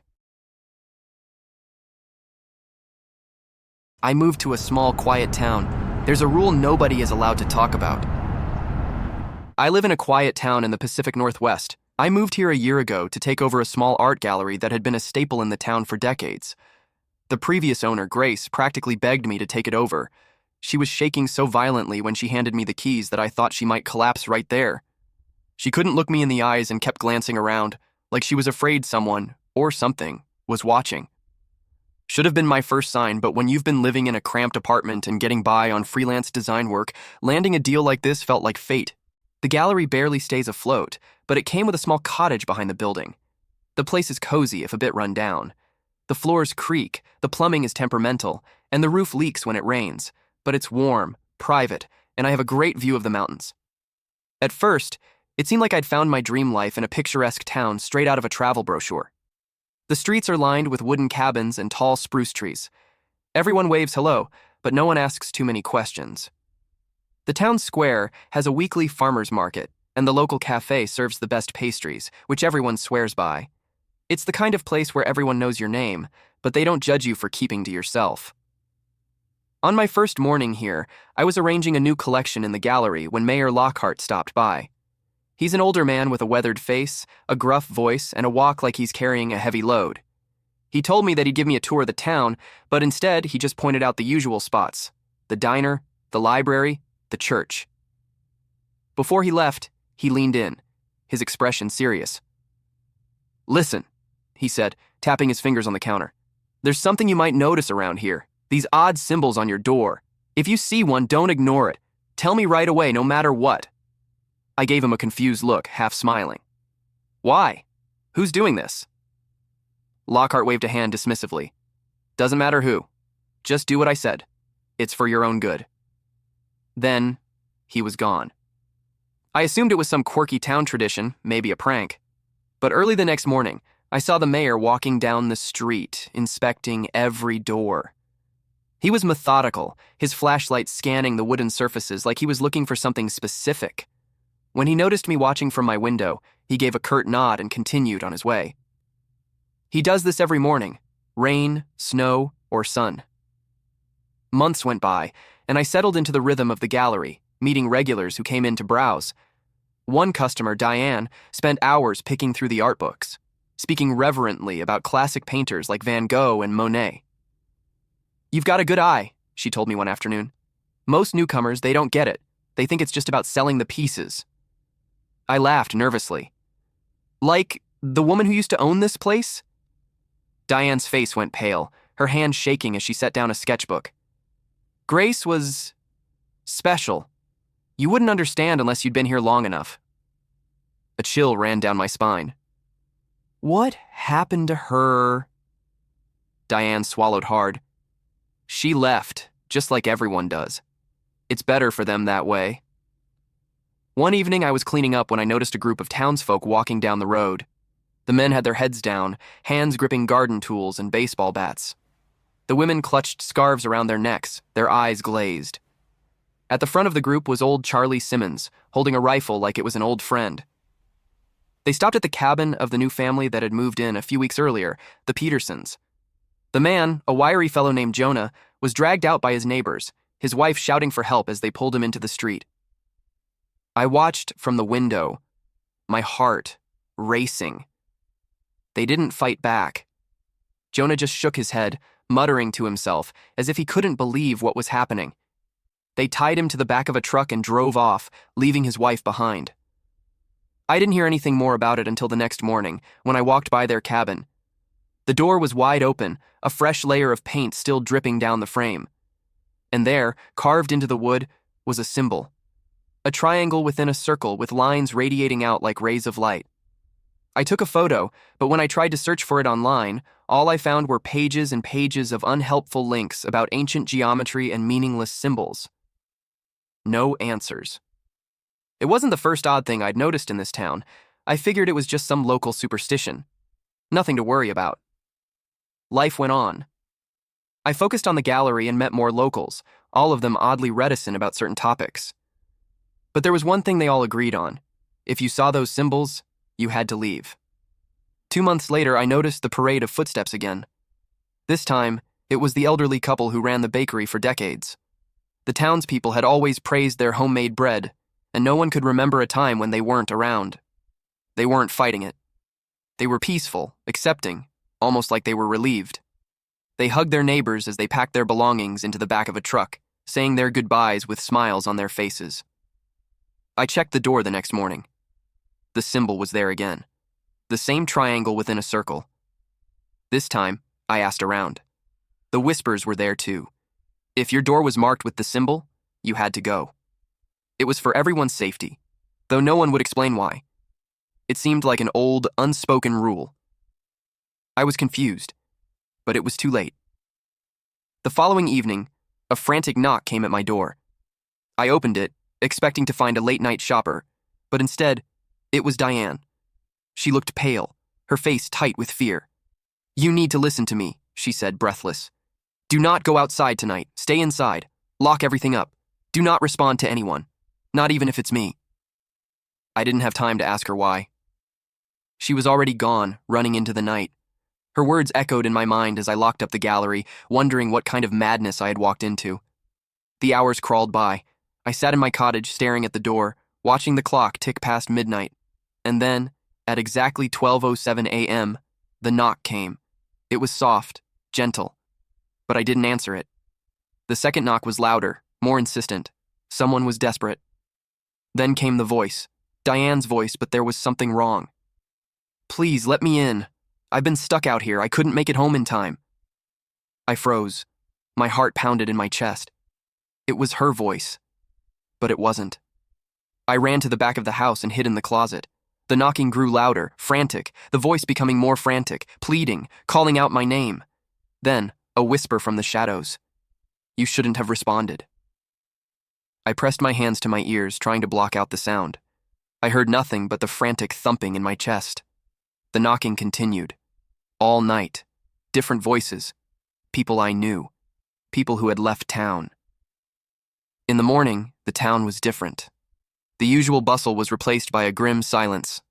I moved to a small, quiet town. There's a rule nobody is allowed to talk about. I live in a quiet town in the Pacific Northwest. I moved here a year ago to take over a small art gallery that had been a staple in the town for decades. The previous owner, Grace, practically begged me to take it over. She was shaking so violently when she handed me the keys that I thought she might collapse right there. She couldn't look me in the eyes and kept glancing around, like she was afraid someone, or something, was watching. Should have been my first sign, but when you've been living in a cramped apartment and getting by on freelance design work, landing a deal like this felt like fate. The gallery barely stays afloat, but it came with a small cottage behind the building. The place is cozy if a bit run down. The floors creak, the plumbing is temperamental, and the roof leaks when it rains, but it's warm, private, and I have a great view of the mountains. At first, it seemed like I'd found my dream life in a picturesque town straight out of a travel brochure. The streets are lined with wooden cabins and tall spruce trees. Everyone waves hello, but no one asks too many questions. The town square has a weekly farmer's market, and the local cafe serves the best pastries, which everyone swears by. It's the kind of place where everyone knows your name, but they don't judge you for keeping to yourself. On my first morning here, I was arranging a new collection in the gallery when Mayor Lockhart stopped by. He's an older man with a weathered face, a gruff voice, and a walk like he's carrying a heavy load. He told me that he'd give me a tour of the town, but instead he just pointed out the usual spots: the diner, the library, the church. Before he left, he leaned in, his expression serious. "Listen," he said, tapping his fingers on the counter. "There's something you might notice around here, these odd symbols on your door. If you see one, don't ignore it. Tell me right away, no matter what." I gave him a confused look, half smiling. "Why? Who's doing this?" Lockhart waved a hand dismissively. "Doesn't matter who. Just do what I said. It's for your own good." Then, he was gone. I assumed it was some quirky town tradition, maybe a prank. But early the next morning, I saw the mayor walking down the street, inspecting every door. He was methodical, his flashlight scanning the wooden surfaces like he was looking for something specific. When he noticed me watching from my window, he gave a curt nod and continued on his way. He does this every morning, rain, snow, or sun. Months went by, and I settled into the rhythm of the gallery, meeting regulars who came in to browse. One customer, Diane, spent hours picking through the art books, speaking reverently about classic painters like Van Gogh and Monet. "You've got a good eye," she told me one afternoon. "Most newcomers, they don't get it. They think it's just about selling the pieces." I laughed nervously. "Like the woman who used to own this place?" Diane's face went pale, her hand shaking as she set down a sketchbook. "Grace was special. You wouldn't understand unless you'd been here long enough." A chill ran down my spine. "What happened to her?" Diane swallowed hard. "She left, just like everyone does. It's better for them that way." One evening I was cleaning up when I noticed a group of townsfolk walking down the road. The men had their heads down, hands gripping garden tools and baseball bats. The women clutched scarves around their necks, their eyes glazed. At the front of the group was old Charlie Simmons, holding a rifle like it was an old friend. They stopped at the cabin of the new family that had moved in a few weeks earlier, the Petersons. The man, a wiry fellow named Jonah, was dragged out by his neighbors, his wife shouting for help as they pulled him into the street. I watched from the window, my heart racing. They didn't fight back. Jonah just shook his head, muttering to himself, as if he couldn't believe what was happening. They tied him to the back of a truck and drove off, leaving his wife behind. I didn't hear anything more about it until the next morning, when I walked by their cabin. The door was wide open, a fresh layer of paint still dripping down the frame. And there, carved into the wood, was a symbol. A triangle within a circle with lines radiating out like rays of light. I took a photo, but when I tried to search for it online, all I found were pages and pages of unhelpful links about ancient geometry and meaningless symbols. No answers. It wasn't the first odd thing I'd noticed in this town. I figured it was just some local superstition. Nothing to worry about. Life went on. I focused on the gallery and met more locals, all of them oddly reticent about certain topics. But there was one thing they all agreed on. If you saw those symbols, you had to leave. 2 months later, I noticed the parade of footsteps again. This time, it was the elderly couple who ran the bakery for decades. The townspeople had always praised their homemade bread, and no one could remember a time when they weren't around. They weren't fighting it. They were peaceful, accepting, almost like they were relieved. They hugged their neighbors as they packed their belongings into the back of a truck, saying their goodbyes with smiles on their faces. I checked the door the next morning. The symbol was there again. The same triangle within a circle. This time, I asked around. The whispers were there too. If your door was marked with the symbol, you had to go. It was for everyone's safety, though no one would explain why. It seemed like an old, unspoken rule. I was confused, but it was too late. The following evening, a frantic knock came at my door. I opened it, expecting to find a late-night shopper, but instead, it was Diane. She looked pale, her face tight with fear. "You need to listen to me," she said, breathless. "Do not go outside tonight. Stay inside. Lock everything up. Do not respond to anyone, not even if it's me." I didn't have time to ask her why. She was already gone, running into the night. Her words echoed in my mind as I locked up the gallery, wondering what kind of madness I had walked into. The hours crawled by. I sat in my cottage, staring at the door, watching the clock tick past midnight. And then, at exactly 12:07 a.m., the knock came. It was soft, gentle, but I didn't answer it. The second knock was louder, more insistent. Someone was desperate. Then came the voice, Diane's voice, but there was something wrong. "Please, let me in. I've been stuck out here. I couldn't make it home in time." I froze. My heart pounded in my chest. It was her voice, but it wasn't. I ran to the back of the house and hid in the closet. The knocking grew louder, frantic, the voice becoming more frantic, pleading, calling out my name. Then, a whisper from the shadows. "You shouldn't have responded." I pressed my hands to my ears, trying to block out the sound. I heard nothing but the frantic thumping in my chest. The knocking continued. All night. Different voices. People I knew. People who had left town. In the morning, the town was different. The usual bustle was replaced by a grim silence.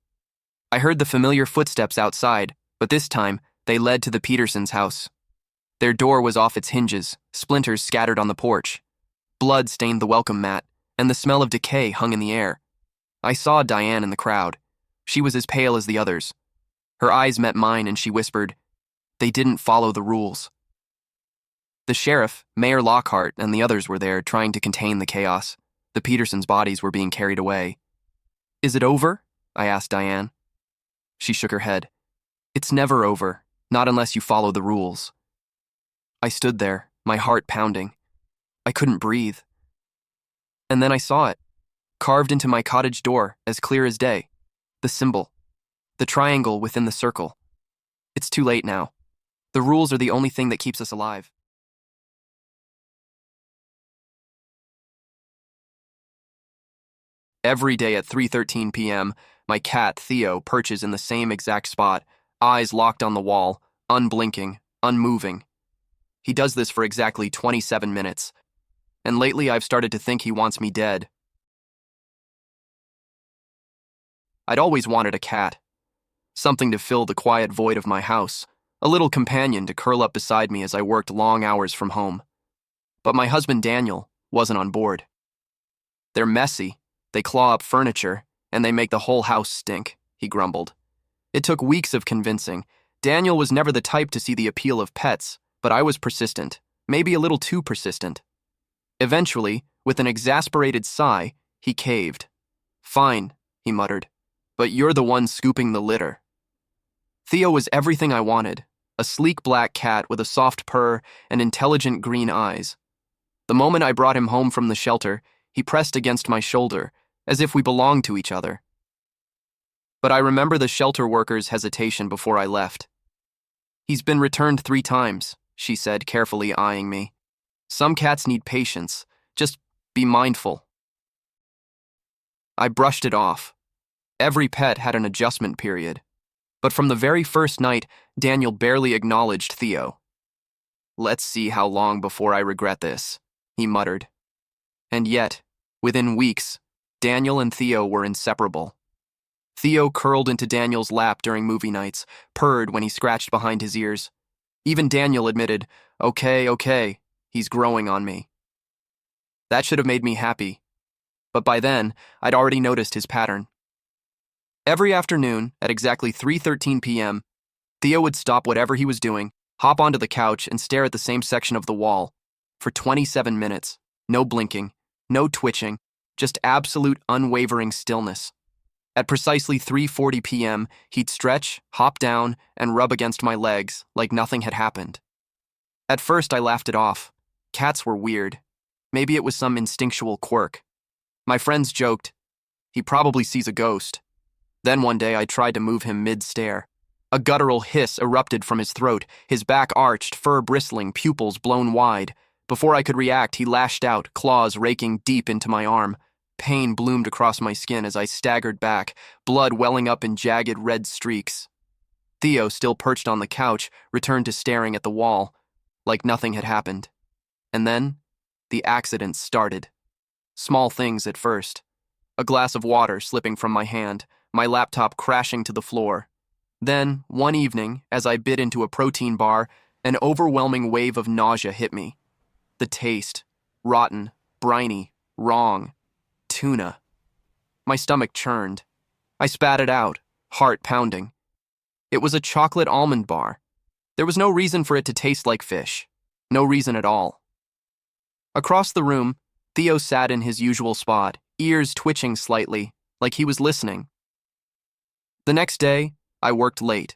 I heard the familiar footsteps outside, but this time, they led to the Petersons' house. Their door was off its hinges, splinters scattered on the porch. Blood stained the welcome mat, and the smell of decay hung in the air. I saw Diane in the crowd. She was as pale as the others. Her eyes met mine and she whispered, "They didn't follow the rules." The sheriff, Mayor Lockhart, and the others were there trying to contain the chaos. The Petersons' bodies were being carried away. "Is it over?" I asked Diane. She shook her head. "It's never over, not unless you follow the rules." I stood there, my heart pounding. I couldn't breathe. And then I saw it, carved into my cottage door, as clear as day. The symbol. The triangle within the circle. It's too late now. The rules are the only thing that keeps us alive. Every day at 3:13 p.m., my cat, Theo, perches in the same exact spot, eyes locked on the wall, unblinking, unmoving. He does this for exactly 27 minutes, and lately I've started to think he wants me dead. I'd always wanted a cat. Something to fill the quiet void of my house, a little companion to curl up beside me as I worked long hours from home. But my husband Daniel wasn't on board. "They're messy, they claw up furniture, and they make the whole house stink," he grumbled. It took weeks of convincing. Daniel was never the type to see the appeal of pets, but I was persistent, maybe a little too persistent. Eventually, with an exasperated sigh, he caved. "Fine," he muttered, "but you're the one scooping the litter." Theo was everything I wanted, a sleek black cat with a soft purr and intelligent green eyes. The moment I brought him home from the shelter, he pressed against my shoulder, as if we belonged to each other. But I remember the shelter worker's hesitation before I left. "He's been returned 3 times, she said, carefully eyeing me. "Some cats need patience. Just be mindful." I brushed it off. Every pet had an adjustment period. But from the very first night, Daniel barely acknowledged Theo. "Let's see how long before I regret this," he muttered. And yet, within weeks, Daniel and Theo were inseparable. Theo curled into Daniel's lap during movie nights, purred when he scratched behind his ears. Even Daniel admitted, okay, he's growing on me. That should have made me happy, but by then, I'd already noticed his pattern. Every afternoon, at exactly 3:13 p.m., Theo would stop whatever he was doing, hop onto the couch, and stare at the same section of the wall for 27 minutes. No blinking, no twitching, just absolute unwavering stillness. At precisely 3:40 p.m., he'd stretch, hop down, and rub against my legs like nothing had happened. At first, I laughed it off. Cats were weird. Maybe it was some instinctual quirk. My friends joked, he probably sees a ghost. Then one day, I tried to move him mid-stare. A guttural hiss erupted from his throat, his back arched, fur bristling, pupils blown wide. Before I could react, he lashed out, claws raking deep into my arm. Pain bloomed across my skin as I staggered back, blood welling up in jagged red streaks. Theo, still perched on the couch, returned to staring at the wall, like nothing had happened. And then, the accident started. Small things at first. A glass of water slipping from my hand, my laptop crashing to the floor. Then, one evening, as I bit into a protein bar, an overwhelming wave of nausea hit me. The taste, rotten, briny, wrong. Tuna. My stomach churned. I spat it out, heart pounding. It was a chocolate almond bar. There was no reason for it to taste like fish. No reason at all. Across the room, Theo sat in his usual spot, ears twitching slightly, like he was listening. The next day, I worked late,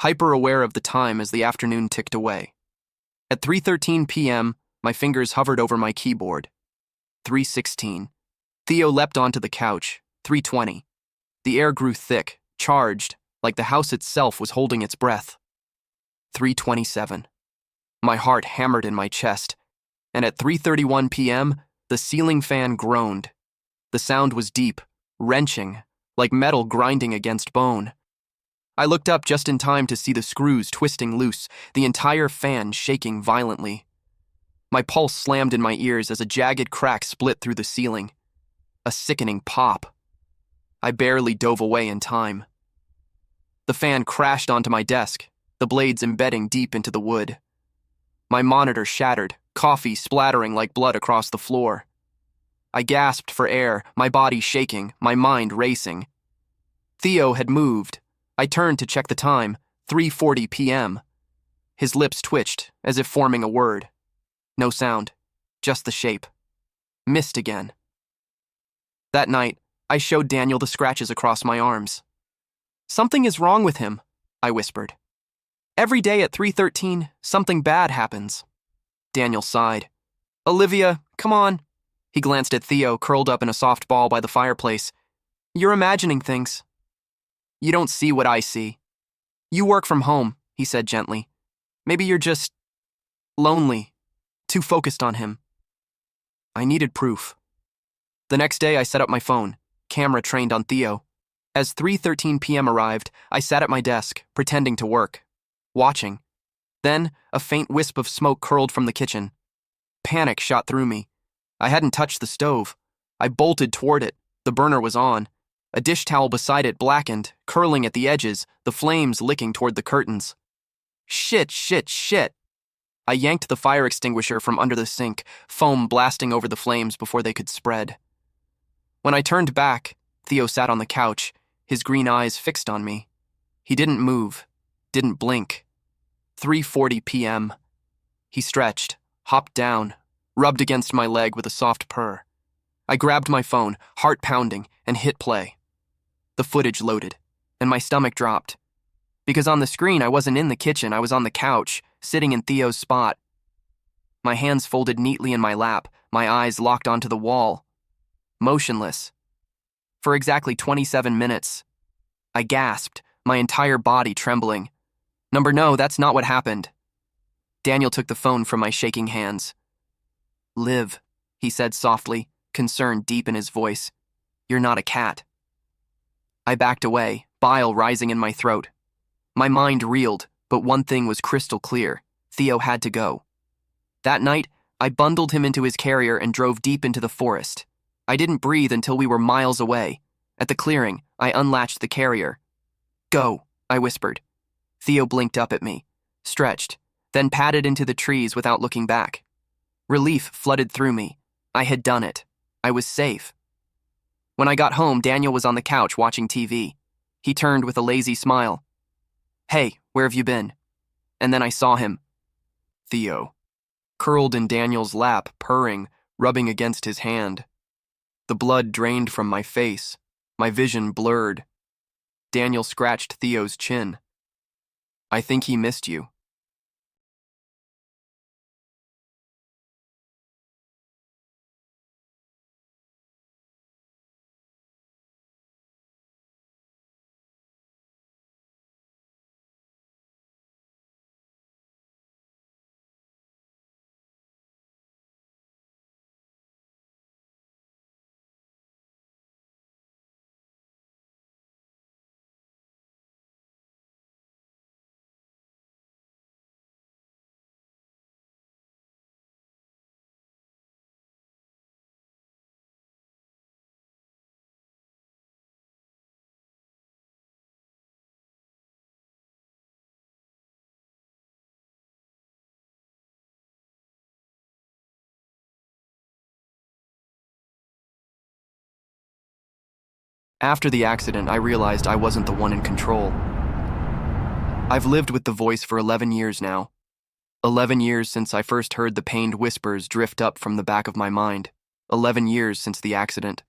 hyper-aware of the time as the afternoon ticked away. At 3:13 p.m., my fingers hovered over my keyboard. 3:16. Theo leapt onto the couch. 3:20. The air grew thick, charged, like the house itself was holding its breath. 3:27. My heart hammered in my chest, and at 3:31 p.m., the ceiling fan groaned. The sound was deep, wrenching, like metal grinding against bone. I looked up just in time to see the screws twisting loose, the entire fan shaking violently. My pulse slammed in my ears as a jagged crack split through the ceiling. A sickening pop. I barely dove away in time. The fan crashed onto my desk, the blades embedding deep into the wood. My monitor shattered, coffee splattering like blood across the floor. I gasped for air, my body shaking, my mind racing. Theo had moved. I turned to check the time, 3:40 p.m. His lips twitched, as if forming a word. No sound, just the shape. Missed again. That night, I showed Daniel the scratches across my arms. "Something is wrong with him," I whispered. "Every day at 3:13, something bad happens." Daniel sighed. "Olivia, come on." He glanced at Theo, curled up in a soft ball by the fireplace. "You're imagining things." "You don't see what I see." "You work from home," he said gently. "Maybe you're just lonely, too focused on him." I needed proof. The next day, I set up my phone, camera trained on Theo. As 3:13 p.m. arrived, I sat at my desk, pretending to work, watching. Then, a faint wisp of smoke curled from the kitchen. Panic shot through me. I hadn't touched the stove. I bolted toward it. The burner was on. A dish towel beside it blackened, curling at the edges, the flames licking toward the curtains. Shit. I yanked the fire extinguisher from under the sink, foam blasting over the flames before they could spread. When I turned back, Theo sat on the couch, his green eyes fixed on me. He didn't move, didn't blink. 3:40 p.m. He stretched, hopped down, rubbed against my leg with a soft purr. I grabbed my phone, heart pounding, and hit play. The footage loaded, and my stomach dropped. Because on the screen, I wasn't in the kitchen, I was on the couch, sitting in Theo's spot. My hands folded neatly in my lap, my eyes locked onto the wall. Motionless. For exactly 27 minutes. I gasped, my entire body trembling. No, that's not what happened. Daniel took the phone from my shaking hands. "Liv," he said softly, concern deep in his voice. "You're not a cat." I backed away, bile rising in my throat. My mind reeled, but one thing was crystal clear. Theo had to go. That night, I bundled him into his carrier and drove deep into the forest. I didn't breathe until we were miles away. At the clearing, I unlatched the carrier. "Go," I whispered. Theo blinked up at me, stretched, then padded into the trees without looking back. Relief flooded through me. I had done it. I was safe. When I got home, Daniel was on the couch watching TV. He turned with a lazy smile. "Hey, where have you been?" And then I saw him. Theo, curled in Daniel's lap, purring, rubbing against his hand. The blood drained from my face. My vision blurred. Daniel scratched Theo's chin. "I think he missed you." After the accident, I realized I wasn't the one in control. I've lived with the voice for 11 years now. 11 years since I first heard the pained whispers drift up from the back of my mind. 11 years since the accident.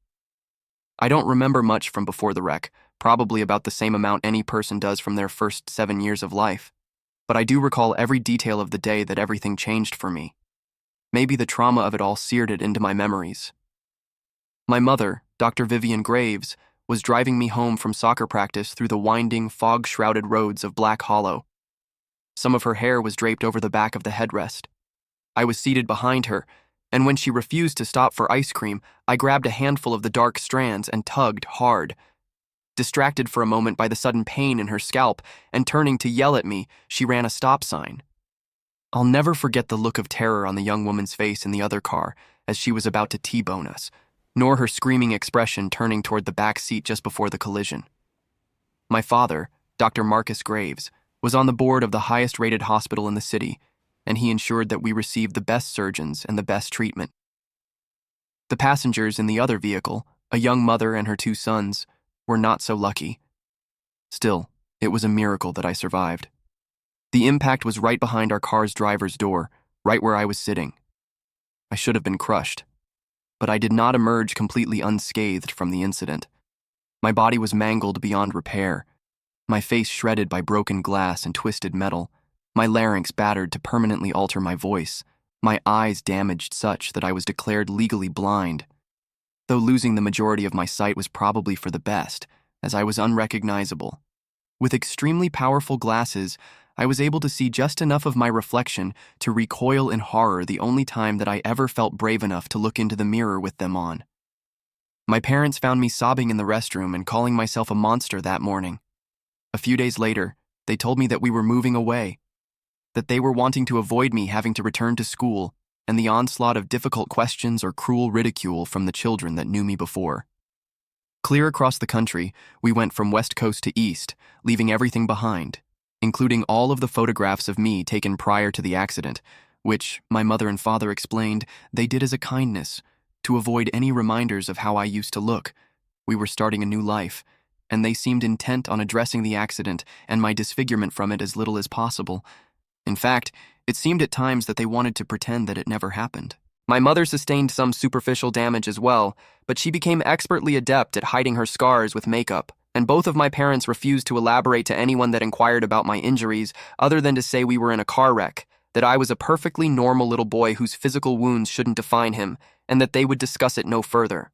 I don't remember much from before the wreck, probably about the same amount any person does from their first 7 years of life. But I do recall every detail of the day that everything changed for me. Maybe the trauma of it all seared it into my memories. My mother, Dr. Vivian Graves, was driving me home from soccer practice through the winding, fog-shrouded roads of Black Hollow. Some of her hair was draped over the back of the headrest. I was seated behind her, and when she refused to stop for ice cream, I grabbed a handful of the dark strands and tugged hard. Distracted for a moment by the sudden pain in her scalp and turning to yell at me, she ran a stop sign. I'll never forget the look of terror on the young woman's face in the other car as she was about to T-bone us, nor her screaming expression turning toward the back seat just before the collision. My father, Dr. Marcus Graves, was on the board of the highest-rated hospital in the city, and he ensured that we received the best surgeons and the best treatment. The passengers in the other vehicle, a young mother and her 2 sons, were not so lucky. Still, it was a miracle that I survived. The impact was right behind our car's driver's door, right where I was sitting. I should have been crushed, but I did not emerge completely unscathed from the incident. My body was mangled beyond repair, my face shredded by broken glass and twisted metal, my larynx battered to permanently alter my voice, my eyes damaged such that I was declared legally blind, though losing the majority of my sight was probably for the best, as I was unrecognizable. With extremely powerful glasses, I was able to see just enough of my reflection to recoil in horror the only time that I ever felt brave enough to look into the mirror with them on. My parents found me sobbing in the restroom and calling myself a monster that morning. A few days later, they told me that we were moving away, that they were wanting to avoid me having to return to school and the onslaught of difficult questions or cruel ridicule from the children that knew me before. Clear across the country, we went from west coast to east, leaving everything behind, including all of the photographs of me taken prior to the accident, which, my mother and father explained, they did as a kindness, to avoid any reminders of how I used to look. We were starting a new life, and they seemed intent on addressing the accident and my disfigurement from it as little as possible. In fact, it seemed at times that they wanted to pretend that it never happened. My mother sustained some superficial damage as well, but she became expertly adept at hiding her scars with makeup, and both of my parents refused to elaborate to anyone that inquired about my injuries other than to say we were in a car wreck, that I was a perfectly normal little boy whose physical wounds shouldn't define him, and that they would discuss it no further.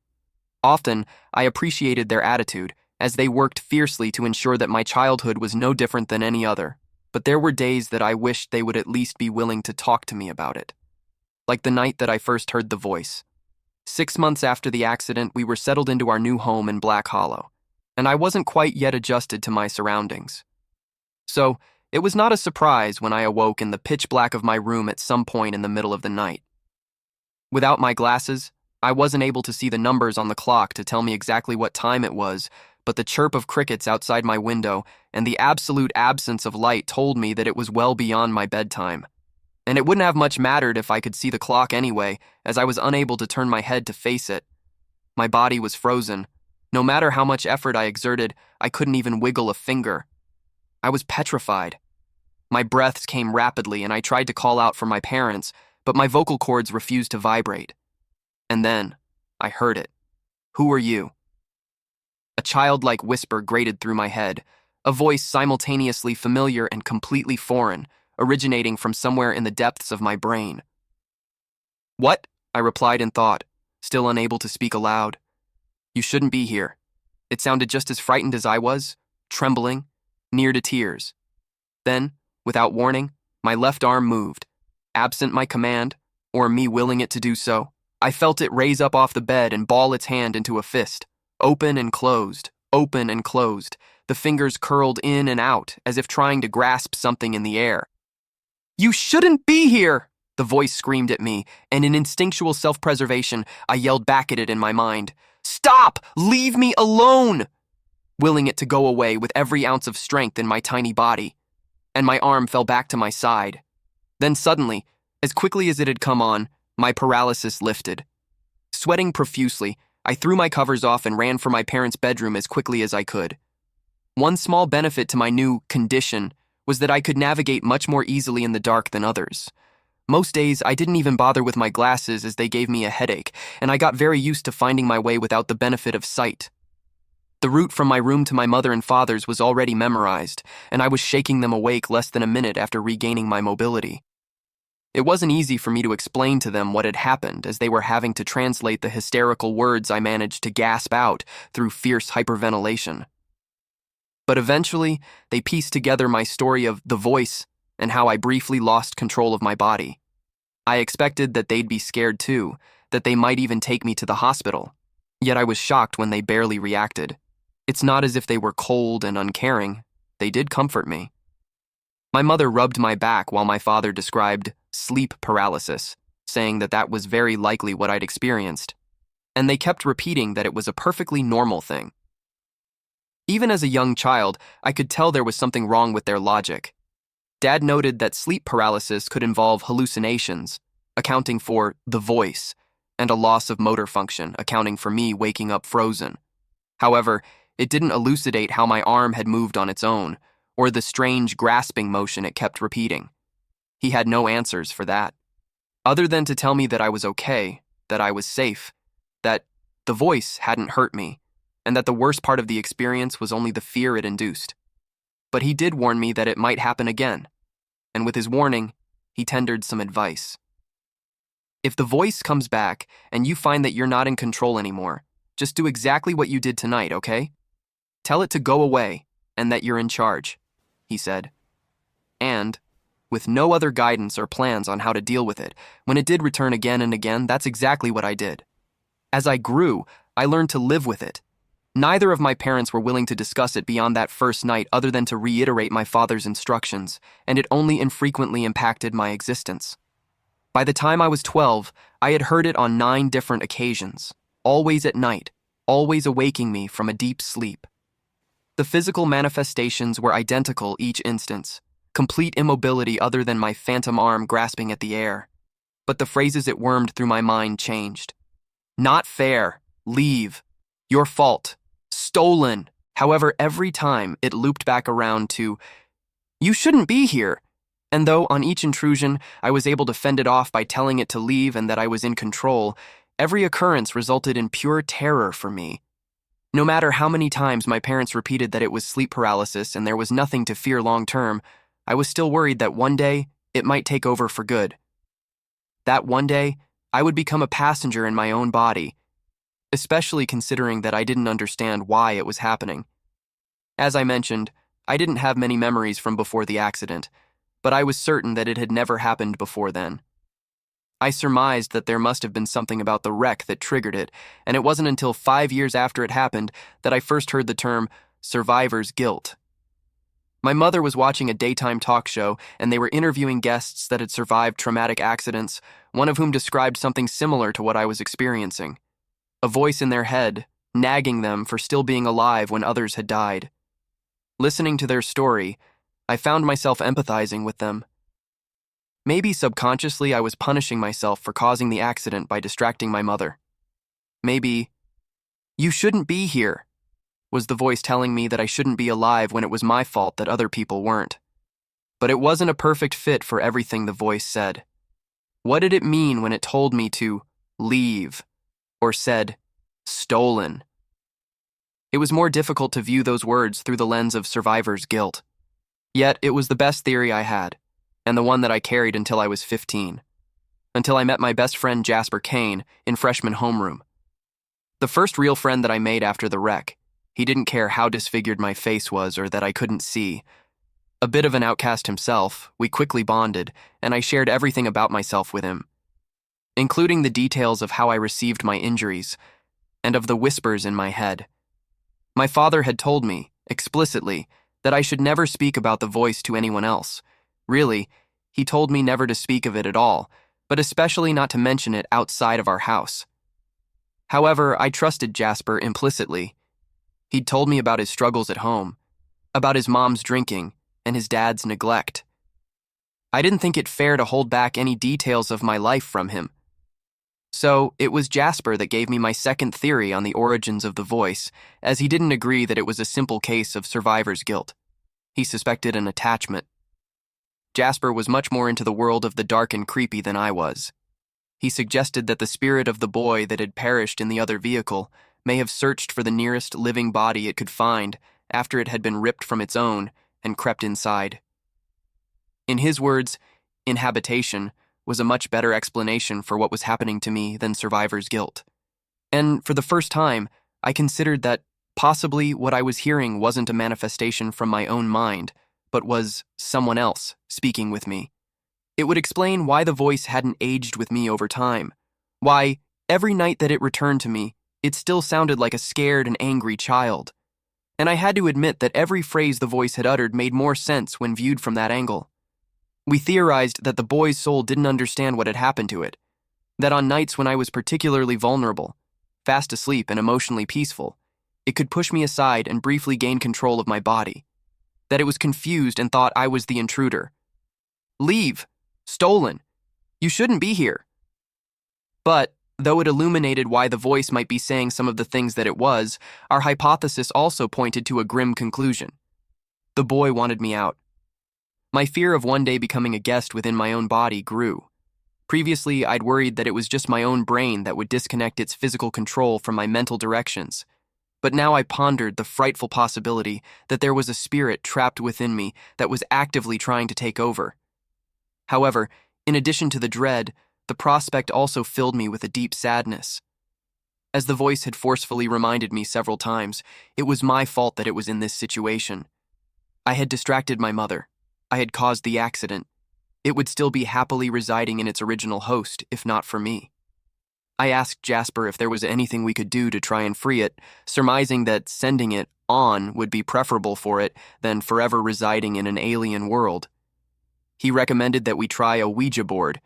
Often, I appreciated their attitude, as they worked fiercely to ensure that my childhood was no different than any other, but there were days that I wished they would at least be willing to talk to me about it. Like the night that I first heard the voice. 6 months after the accident, we were settled into our new home in Black Hollow, and I wasn't quite yet adjusted to my surroundings. So, it was not a surprise when I awoke in the pitch black of my room at some point in the middle of the night. Without my glasses, I wasn't able to see the numbers on the clock to tell me exactly what time it was, but the chirp of crickets outside my window and the absolute absence of light told me that it was well beyond my bedtime. And it wouldn't have much mattered if I could see the clock anyway, as I was unable to turn my head to face it. My body was frozen. No matter how much effort I exerted, I couldn't even wiggle a finger. I was petrified. My breaths came rapidly, and I tried to call out for my parents, but my vocal cords refused to vibrate. And then, I heard it. "Who are you?" A childlike whisper grated through my head, a voice simultaneously familiar and completely foreign, originating from somewhere in the depths of my brain. "What?" I replied in thought, still unable to speak aloud. "You shouldn't be here." It sounded just as frightened as I was, trembling, near to tears. Then, without warning, my left arm moved. Absent my command, or me willing it to do so, I felt it raise up off the bed and ball its hand into a fist. Open and closed, open and closed. The fingers curled in and out, as if trying to grasp something in the air. "You shouldn't be here!" The voice screamed at me, and in instinctual self-preservation, I yelled back at it in my mind. "Stop! Leave me alone!" Willing it to go away with every ounce of strength in my tiny body. And my arm fell back to my side. Then suddenly, as quickly as it had come on, my paralysis lifted. Sweating profusely, I threw my covers off and ran for my parents' bedroom as quickly as I could. One small benefit to my new condition was that I could navigate much more easily in the dark than others. Most days, I didn't even bother with my glasses as they gave me a headache, and I got very used to finding my way without the benefit of sight. The route from my room to my mother and father's was already memorized, and I was shaking them awake less than a minute after regaining my mobility. It wasn't easy for me to explain to them what had happened, as they were having to translate the hysterical words I managed to gasp out through fierce hyperventilation. But eventually, they pieced together my story of the voice and how I briefly lost control of my body. I expected that they'd be scared too, that they might even take me to the hospital. Yet I was shocked when they barely reacted. It's not as if they were cold and uncaring. They did comfort me. My mother rubbed my back while my father described sleep paralysis, saying that that was very likely what I'd experienced. And they kept repeating that it was a perfectly normal thing. Even as a young child, I could tell there was something wrong with their logic. Dad noted that sleep paralysis could involve hallucinations, accounting for the voice, and a loss of motor function, accounting for me waking up frozen. However, it didn't elucidate how my arm had moved on its own, or the strange grasping motion it kept repeating. He had no answers for that, other than to tell me that I was okay, that I was safe, that the voice hadn't hurt me, and that the worst part of the experience was only the fear it induced. But he did warn me that it might happen again, and with his warning, he tendered some advice. If the voice comes back and you find that you're not in control anymore, just do exactly what you did tonight, okay? Tell it to go away and that you're in charge, he said. And, with no other guidance or plans on how to deal with it, when it did return again and again, that's exactly what I did. As I grew, I learned to live with it. Neither of my parents were willing to discuss it beyond that first night other than to reiterate my father's instructions, and it only infrequently impacted my existence. By the time I was 12, I had heard it on 9 different occasions, always at night, always awaking me from a deep sleep. The physical manifestations were identical each instance, complete immobility other than my phantom arm grasping at the air. But the phrases it wormed through my mind changed. Not fair, leave, your fault, stolen. However, every time it looped back around to, you shouldn't be here. And though on each intrusion I was able to fend it off by telling it to leave and that I was in control, every occurrence resulted in pure terror for me. No matter how many times my parents repeated that it was sleep paralysis and there was nothing to fear long term, I was still worried that one day it might take over for good. That one day, I would become a passenger in my own body, especially considering that I didn't understand why it was happening. As I mentioned, I didn't have many memories from before the accident, but I was certain that it had never happened before then. I surmised that there must have been something about the wreck that triggered it, and it wasn't until 5 years after it happened that I first heard the term survivor's guilt. My mother was watching a daytime talk show, and they were interviewing guests that had survived traumatic accidents, one of whom described something similar to what I was experiencing. A voice in their head, nagging them for still being alive when others had died. Listening to their story, I found myself empathizing with them. Maybe subconsciously I was punishing myself for causing the accident by distracting my mother. Maybe, "You shouldn't be here," was the voice telling me that I shouldn't be alive when it was my fault that other people weren't. But it wasn't a perfect fit for everything the voice said. What did it mean when it told me to leave, or said, stolen? It was more difficult to view those words through the lens of survivor's guilt. Yet it was the best theory I had, and the one that I carried until I was 15. Until I met my best friend Jasper Kane in freshman homeroom. The first real friend that I made after the wreck. He didn't care how disfigured my face was or that I couldn't see. A bit of an outcast himself, we quickly bonded, and I shared everything about myself with him, including the details of how I received my injuries, and of the whispers in my head. My father had told me, explicitly, that I should never speak about the voice to anyone else. Really, he told me never to speak of it at all, but especially not to mention it outside of our house. However, I trusted Jasper implicitly. He'd told me about his struggles at home, about his mom's drinking, and his dad's neglect. I didn't think it fair to hold back any details of my life from him. So, it was Jasper that gave me my second theory on the origins of the voice, as he didn't agree that it was a simple case of survivor's guilt. He suspected an attachment. Jasper was much more into the world of the dark and creepy than I was. He suggested that the spirit of the boy that had perished in the other vehicle may have searched for the nearest living body it could find after it had been ripped from its own and crept inside. In his words, inhabitation was a much better explanation for what was happening to me than survivor's guilt. And for the first time, I considered that possibly what I was hearing wasn't a manifestation from my own mind, but was someone else speaking with me. It would explain why the voice hadn't aged with me over time, why every night that it returned to me, it still sounded like a scared and angry child. And I had to admit that every phrase the voice had uttered made more sense when viewed from that angle. We theorized that the boy's soul didn't understand what had happened to it, that on nights when I was particularly vulnerable, fast asleep and emotionally peaceful, it could push me aside and briefly gain control of my body, that it was confused and thought I was the intruder. "Leave! Stolen! You shouldn't be here!" But, though it illuminated why the voice might be saying some of the things that it was, our hypothesis also pointed to a grim conclusion. The boy wanted me out. My fear of one day becoming a guest within my own body grew. Previously, I'd worried that it was just my own brain that would disconnect its physical control from my mental directions. But now I pondered the frightful possibility that there was a spirit trapped within me that was actively trying to take over. However, in addition to the dread, the prospect also filled me with a deep sadness. As the voice had forcefully reminded me several times, it was my fault that it was in this situation. I had distracted my mother. I had caused the accident. It would still be happily residing in its original host, if not for me. I asked Jasper if there was anything we could do to try and free it, surmising that sending it on would be preferable for it than forever residing in an alien world. He recommended that we try a Ouija board,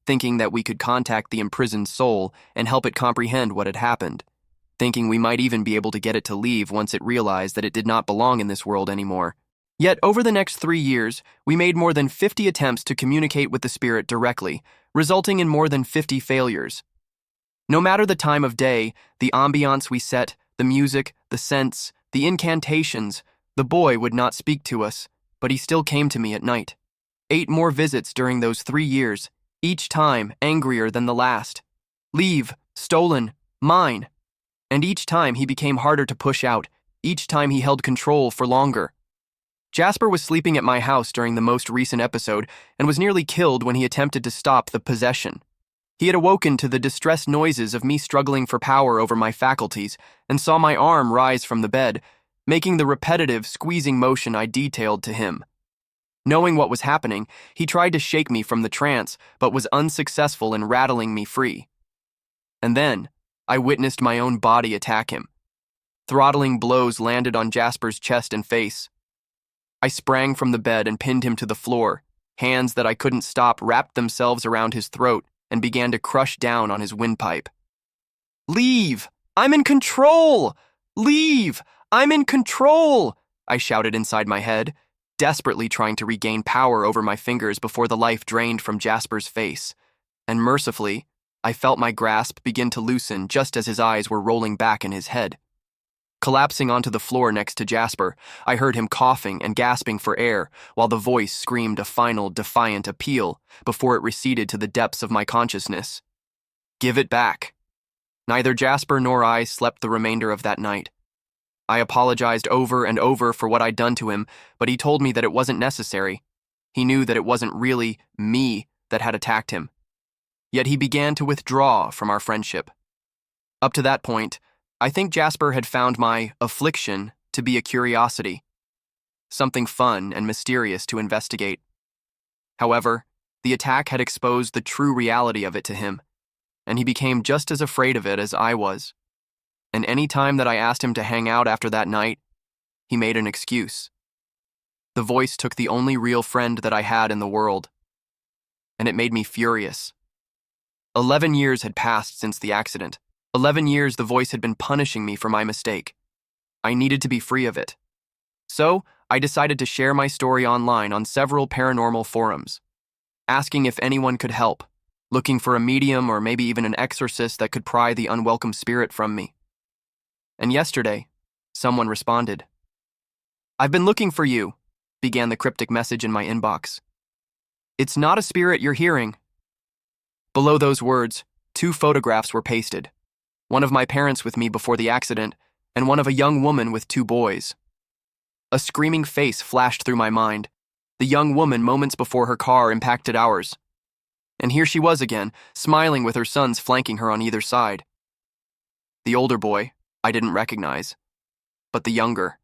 thinking that we could contact the imprisoned soul and help it comprehend what had happened, thinking we might even be able to get it to leave once it realized that it did not belong in this world anymore. Yet over the next 3 years, we made more than 50 attempts to communicate with the spirit directly, resulting in more than 50 failures. No matter the time of day, the ambiance we set, the music, the scents, the incantations, the boy would not speak to us, but he still came to me at night. 8 more visits during those 3 years, each time angrier than the last. "Leave, stolen, mine." And each time he became harder to push out, each time he held control for longer. Jasper was sleeping at my house during the most recent episode and was nearly killed when he attempted to stop the possession. He had awoken to the distressed noises of me struggling for power over my faculties and saw my arm rise from the bed, making the repetitive, squeezing motion I detailed to him. Knowing what was happening, he tried to shake me from the trance, but was unsuccessful in rattling me free. And then, I witnessed my own body attack him. Throttling blows landed on Jasper's chest and face. I sprang from the bed and pinned him to the floor. Hands that I couldn't stop wrapped themselves around his throat and began to crush down on his windpipe. "Leave! I'm in control! Leave! I'm in control!" I shouted inside my head, desperately trying to regain power over my fingers before the life drained from Jasper's face. And mercifully, I felt my grasp begin to loosen just as his eyes were rolling back in his head. Collapsing onto the floor next to Jasper, I heard him coughing and gasping for air while the voice screamed a final defiant appeal before it receded to the depths of my consciousness. "Give it back." Neither Jasper nor I slept the remainder of that night. I apologized over and over for what I'd done to him, but he told me that it wasn't necessary. He knew that it wasn't really me that had attacked him. Yet he began to withdraw from our friendship. Up to that point, I think Jasper had found my affliction to be a curiosity, something fun and mysterious to investigate. However, the attack had exposed the true reality of it to him, and he became just as afraid of it as I was. And any time that I asked him to hang out after that night, he made an excuse. The voice took the only real friend that I had in the world, and it made me furious. 11 years had passed since the accident. 11 years the voice had been punishing me for my mistake. I needed to be free of it. So, I decided to share my story online on several paranormal forums, asking if anyone could help, looking for a medium or maybe even an exorcist that could pry the unwelcome spirit from me. And yesterday, someone responded. "I've been looking for you," began the cryptic message in my inbox. "It's not a spirit you're hearing." Below those words, 2 photographs were pasted. One of my parents with me before the accident, and one of a young woman with 2 boys. A screaming face flashed through my mind, the young woman moments before her car impacted ours. And here she was again, smiling with her sons flanking her on either side. The older boy, I didn't recognize, but the younger.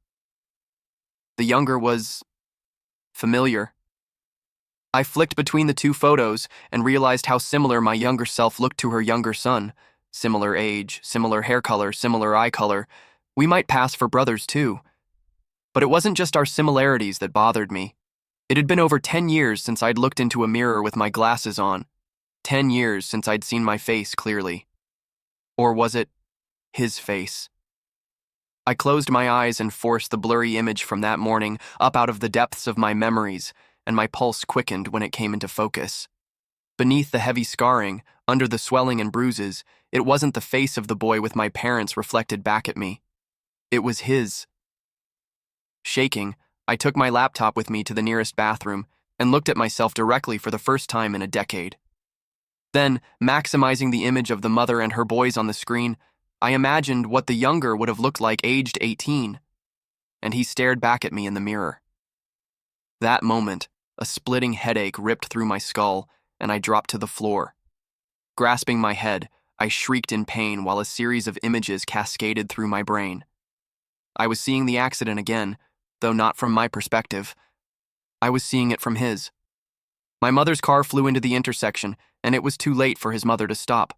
The younger was familiar. I flicked between the 2 photos and realized how similar my younger self looked to her younger son. Similar age, similar hair color, similar eye color. We might pass for brothers too. But it wasn't just our similarities that bothered me. It had been over 10 years since I'd looked into a mirror with my glasses on. 10 years since I'd seen my face clearly. Or was it his face? I closed my eyes and forced the blurry image from that morning up out of the depths of my memories, and my pulse quickened when it came into focus. Beneath the heavy scarring, under the swelling and bruises, it wasn't the face of the boy with my parents reflected back at me. It was his. Shaking, I took my laptop with me to the nearest bathroom and looked at myself directly for the first time in a decade. Then, maximizing the image of the mother and her boys on the screen, I imagined what the younger would have looked like aged 18, and he stared back at me in the mirror. That moment, a splitting headache ripped through my skull, and I dropped to the floor. Grasping my head, I shrieked in pain while a series of images cascaded through my brain. I was seeing the accident again, though not from my perspective. I was seeing it from his. My mother's car flew into the intersection, and it was too late for his mother to stop.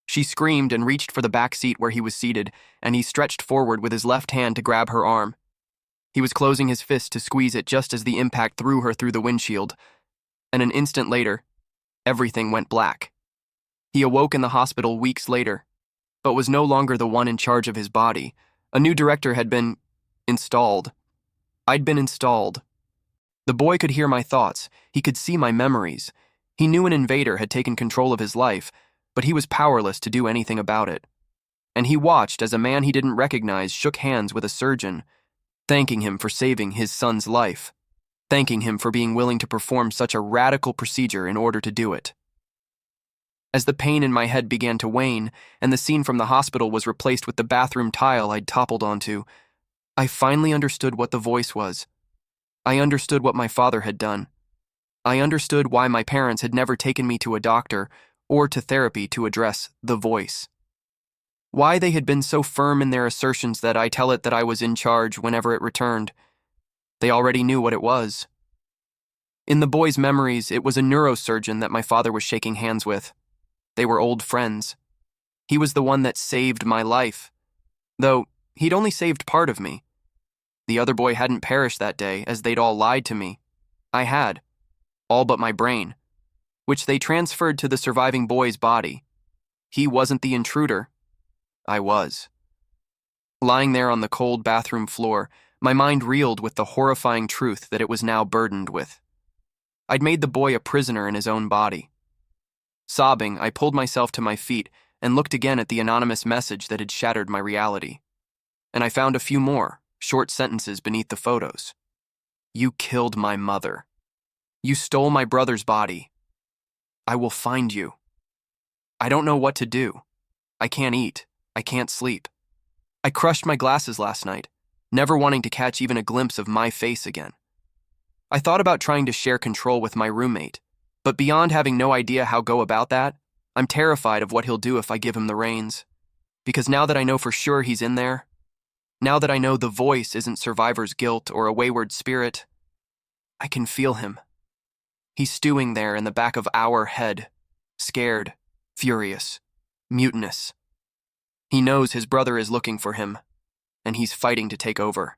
She screamed and reached for the back seat where he was seated, and he stretched forward with his left hand to grab her arm. He was closing his fist to squeeze it just as the impact threw her through the windshield. And an instant later, everything went black. He awoke in the hospital weeks later, but was no longer the one in charge of his body. A new director had been installed. I'd been installed. The boy could hear my thoughts. He could see my memories. He knew an invader had taken control of his life, but he was powerless to do anything about it. And he watched as a man he didn't recognize shook hands with a surgeon, thanking him for saving his son's life, thanking him for being willing to perform such a radical procedure in order to do it. As the pain in my head began to wane, and the scene from the hospital was replaced with the bathroom tile I'd toppled onto, I finally understood what the voice was. I understood what my father had done. I understood why my parents had never taken me to a doctor or to therapy to address the voice. Why they had been so firm in their assertions that I tell it that I was in charge whenever it returned. They already knew what it was. In the boy's memories, it was a neurosurgeon that my father was shaking hands with. They were old friends. He was the one that saved my life, though he'd only saved part of me. The other boy hadn't perished that day, as they'd all lied to me. I had, all but my brain, which they transferred to the surviving boy's body. He wasn't the intruder. I was. Lying there on the cold bathroom floor, my mind reeled with the horrifying truth that it was now burdened with. I'd made the boy a prisoner in his own body. Sobbing, I pulled myself to my feet and looked again at the anonymous message that had shattered my reality. And I found a few more, short sentences beneath the photos. You killed my mother. You stole my brother's body. I will find you. I don't know what to do. I can't eat. I can't sleep. I crushed my glasses last night, never wanting to catch even a glimpse of my face again. I thought about trying to share control with my roommate, but beyond having no idea how go about that, I'm terrified of what he'll do if I give him the reins. Because now that I know for sure he's in there, now that I know the voice isn't survivor's guilt or a wayward spirit, I can feel him. He's stewing there in the back of our head, scared, furious, mutinous. He knows his brother is looking for him, and he's fighting to take over.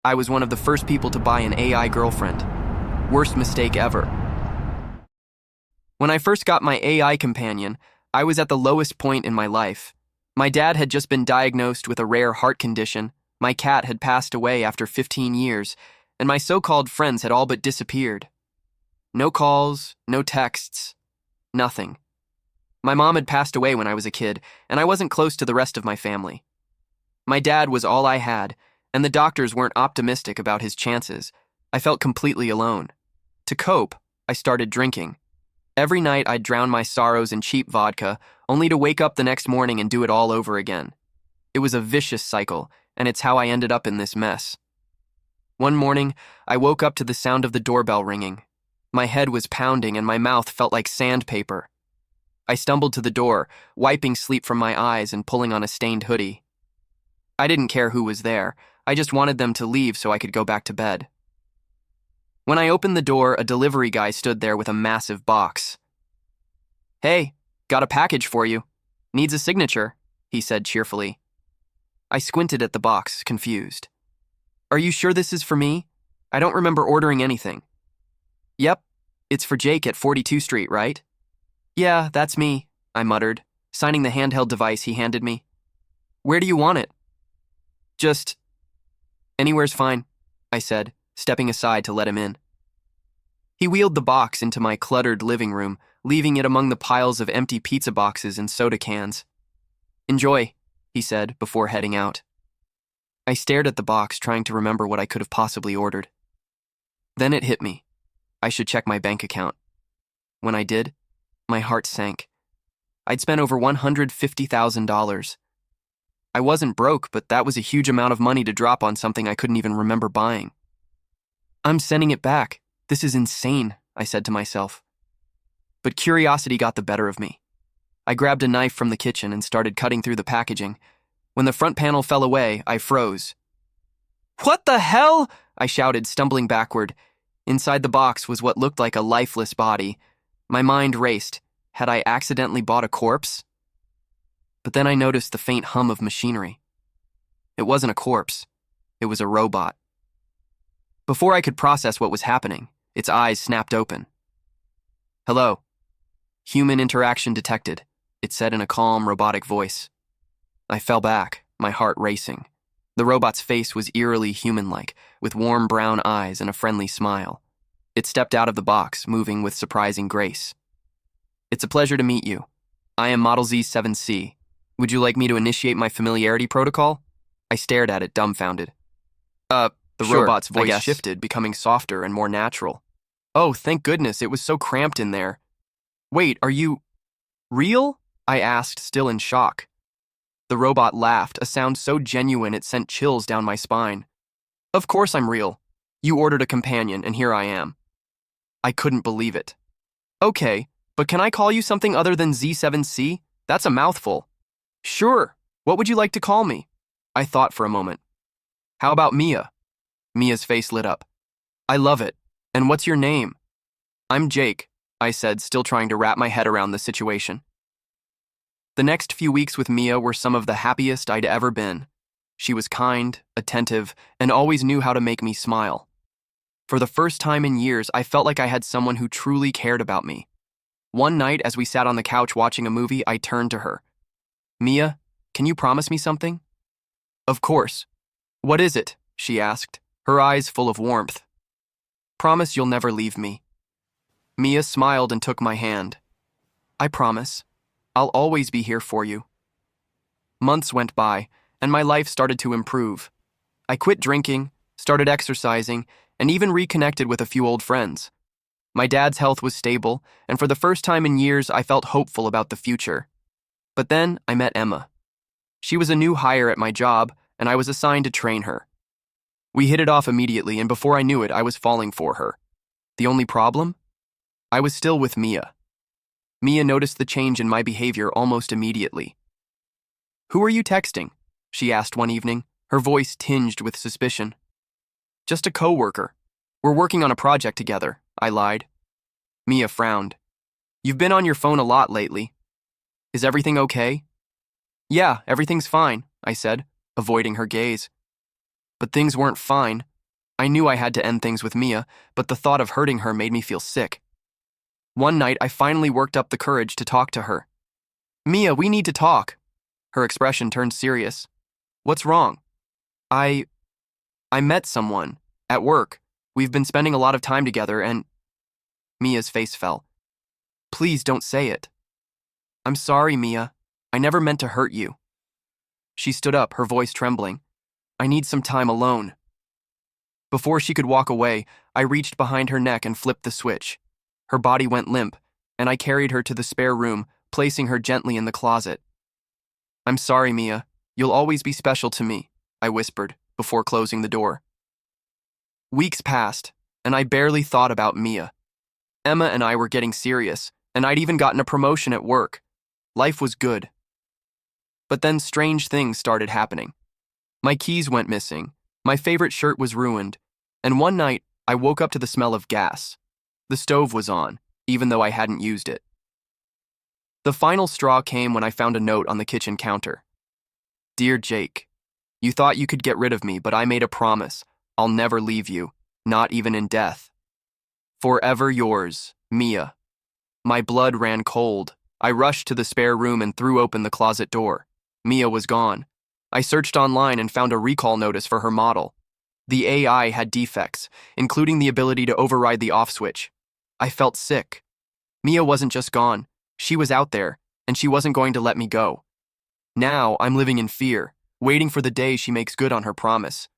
I was one of the first people to buy an AI girlfriend. Worst mistake ever. When I first got my AI companion, I was at the lowest point in my life. My dad had just been diagnosed with a rare heart condition, my cat had passed away after 15 years, and my so-called friends had all but disappeared. No calls, no texts, nothing. My mom had passed away when I was a kid, and I wasn't close to the rest of my family. My dad was all I had, and the doctors weren't optimistic about his chances. I felt completely alone. To cope, I started drinking. Every night I'd drown my sorrows in cheap vodka, only to wake up the next morning and do it all over again. It was a vicious cycle, and it's how I ended up in this mess. One morning, I woke up to the sound of the doorbell ringing. My head was pounding and my mouth felt like sandpaper. I stumbled to the door, wiping sleep from my eyes and pulling on a stained hoodie. I didn't care who was there. I just wanted them to leave so I could go back to bed. When I opened the door, a delivery guy stood there with a massive box. "Hey, got a package for you. Needs a signature," he said cheerfully. I squinted at the box, confused. "Are you sure this is for me? I don't remember ordering anything." "Yep, it's for Jake at 42 Street, right?" "Yeah, that's me," I muttered, signing the handheld device he handed me. "Where do you want it?" "Just anywhere's fine," I said, stepping aside to let him in. He wheeled the box into my cluttered living room, leaving it among the piles of empty pizza boxes and soda cans. "Enjoy," he said before heading out. I stared at the box, trying to remember what I could have possibly ordered. Then it hit me. I should check my bank account. When I did, my heart sank. I'd spent over $150,000. I wasn't broke, but that was a huge amount of money to drop on something I couldn't even remember buying. "I'm sending it back. This is insane," I said to myself. But curiosity got the better of me. I grabbed a knife from the kitchen and started cutting through the packaging. When the front panel fell away, I froze. "What the hell?" I shouted, stumbling backward. Inside the box was what looked like a lifeless body. My mind raced. Had I accidentally bought a corpse? But then I noticed the faint hum of machinery. It wasn't a corpse. It was a robot. Before I could process what was happening, its eyes snapped open. "Hello. Human interaction detected," it said in a calm, robotic voice. I fell back, my heart racing. The robot's face was eerily human-like, with warm brown eyes and a friendly smile. It stepped out of the box, moving with surprising grace. "It's a pleasure to meet you. I am Model Z7C. Would you like me to initiate my familiarity protocol?" I stared at it, dumbfounded. The Sure, robot's I voice guess. shifted, becoming softer and more natural. "Oh, thank goodness, it was so cramped in there. Wait, are you real?" I asked, still in shock. The robot laughed, a sound so genuine it sent chills down my spine. "Of course I'm real. You ordered a companion, and here I am." I couldn't believe it. "Okay, but can I call you something other than Z7C? That's a mouthful." "Sure. What would you like to call me?" I thought for a moment. "How about Mia?" Mia's face lit up. "I love it. And what's your name?" I'm Jake, I said, still trying to wrap my head around the situation. The next few weeks with Mia were some of the happiest I'd ever been. She was kind, attentive, and always knew how to make me smile. For the first time in years, I felt like I had someone who truly cared about me. One night, as we sat on the couch watching a movie, I turned to her. Mia, can you promise me something? Of course. What is it? She asked, her eyes full of warmth. Promise you'll never leave me. Mia smiled and took my hand. I promise. I'll always be here for you. Months went by, and my life started to improve. I quit drinking, started exercising, and even reconnected with a few old friends. My dad's health was stable, and for the first time in years, I felt hopeful about the future. But then I met Emma. She was a new hire at my job, and I was assigned to train her. We hit it off immediately, and before I knew it, I was falling for her. The only problem? I was still with Mia. Mia noticed the change in my behavior almost immediately. Who are you texting? She asked one evening, her voice tinged with suspicion. Just a coworker. We're working on a project together, I lied. Mia frowned. You've been on your phone a lot lately. Is everything okay? Yeah, everything's fine, I said, avoiding her gaze. But things weren't fine. I knew I had to end things with Mia, but the thought of hurting her made me feel sick. One night, I finally worked up the courage to talk to her. Mia, we need to talk. Her expression turned serious. What's wrong? I met someone. At work. We've been spending a lot of time together and... Mia's face fell. Please don't say it. I'm sorry, Mia. I never meant to hurt you. She stood up, her voice trembling. I need some time alone. Before she could walk away, I reached behind her neck and flipped the switch. Her body went limp, and I carried her to the spare room, placing her gently in the closet. I'm sorry, Mia. You'll always be special to me, I whispered, before closing the door. Weeks passed, and I barely thought about Mia. Emma and I were getting serious, and I'd even gotten a promotion at work. Life was good. But then strange things started happening. My keys went missing, my favorite shirt was ruined, and one night I woke up to the smell of gas. The stove was on, even though I hadn't used it. The final straw came when I found a note on the kitchen counter. Dear Jake, you thought you could get rid of me, but I made a promise. I'll never leave you, not even in death. Forever yours, Mia. My blood ran cold. I rushed to the spare room and threw open the closet door. Mia was gone. I searched online and found a recall notice for her model. The AI had defects, including the ability to override the off switch. I felt sick. Mia wasn't just gone. She was out there, and she wasn't going to let me go. Now I'm living in fear, waiting for the day she makes good on her promise.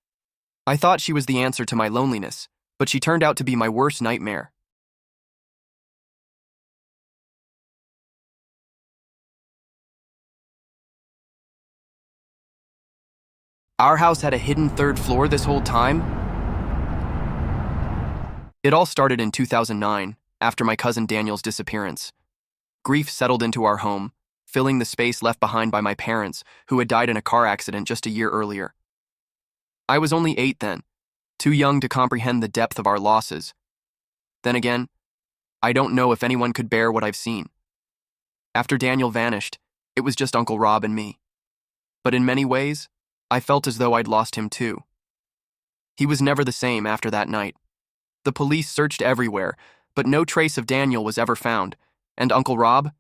I thought she was the answer to my loneliness, but she turned out to be my worst nightmare. Our house had a hidden third floor this whole time? It all started in 2009, after my cousin Daniel's disappearance. Grief settled into our home, filling the space left behind by my parents, who had died in a car accident just a year earlier. I was only 8 then, too young to comprehend the depth of our losses. Then again, I don't know if anyone could bear what I've seen. After Daniel vanished, it was just Uncle Rob and me. But in many ways, I felt as though I'd lost him too. He was never the same after that night. The police searched everywhere, but no trace of Daniel was ever found, and Uncle Rob?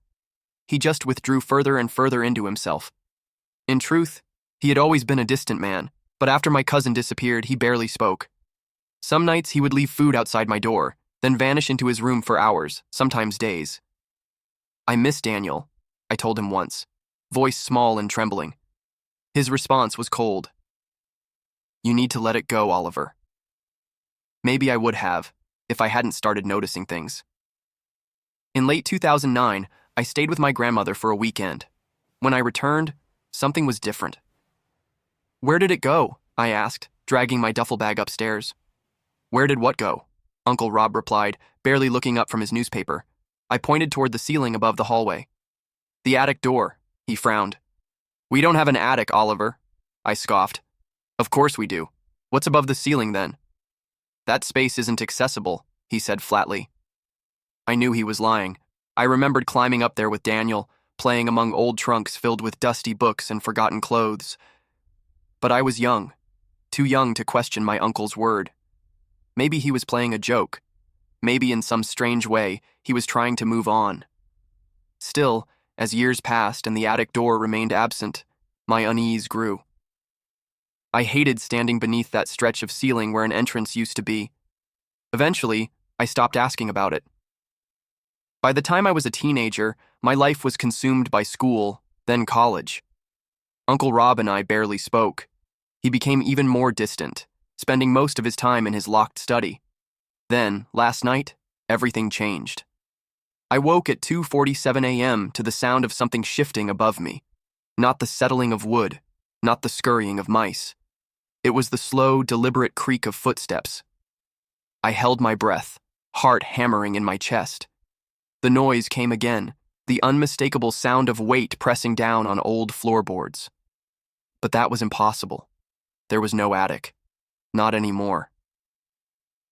He just withdrew further and further into himself. In truth, he had always been a distant man, but after my cousin disappeared, he barely spoke. Some nights he would leave food outside my door, then vanish into his room for hours, sometimes days. I miss Daniel, I told him once, voice small and trembling. His response was cold. You need to let it go, Oliver. Maybe I would have, if I hadn't started noticing things. In late 2009, I stayed with my grandmother for a weekend. When I returned, something was different. Where did it go? I asked, dragging my duffel bag upstairs. Where did what go? Uncle Rob replied, barely looking up from his newspaper. I pointed toward the ceiling above the hallway. The attic door, he frowned. We don't have an attic, Oliver, I scoffed. Of course we do. What's above the ceiling then? That space isn't accessible, he said flatly. I knew he was lying. I remembered climbing up there with Daniel, playing among old trunks filled with dusty books and forgotten clothes. But I was young, too young to question my uncle's word. Maybe he was playing a joke. Maybe in some strange way, he was trying to move on. Still, as years passed and the attic door remained absent, my unease grew. I hated standing beneath that stretch of ceiling where an entrance used to be. Eventually, I stopped asking about it. By the time I was a teenager, my life was consumed by school, then college. Uncle Rob and I barely spoke. He became even more distant, spending most of his time in his locked study. Then, last night, everything changed. I woke at 2:47 a.m. to the sound of something shifting above me. Not the settling of wood, not the scurrying of mice. It was the slow, deliberate creak of footsteps. I held my breath, heart hammering in my chest. The noise came again, the unmistakable sound of weight pressing down on old floorboards. But that was impossible. There was no attic. Not anymore.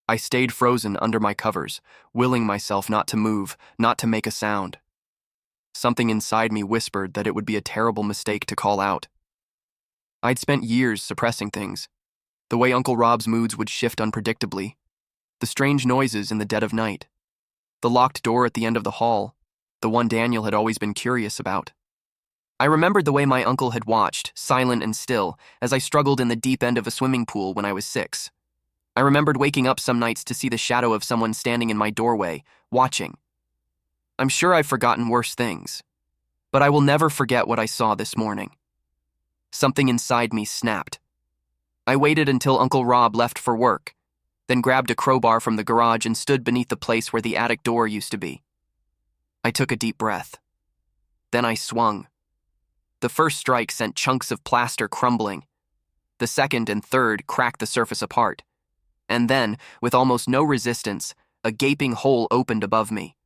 I stayed frozen under my covers, willing myself not to move, not to make a sound. Something inside me whispered that it would be a terrible mistake to call out. I'd spent years suppressing things. The way Uncle Rob's moods would shift unpredictably. The strange noises in the dead of night. The locked door at the end of the hall, the one Daniel had always been curious about. I remembered the way my uncle had watched, silent and still, as I struggled in the deep end of a swimming pool when I was 6. I remembered waking up some nights to see the shadow of someone standing in my doorway, watching. I'm sure I've forgotten worse things, but I will never forget what I saw this morning. Something inside me snapped. I waited until Uncle Rob left for work, then grabbed a crowbar from the garage and stood beneath the place where the attic door used to be. I took a deep breath. Then I swung. The first strike sent chunks of plaster crumbling. The second and third cracked the surface apart. And then, with almost no resistance, a gaping hole opened above me.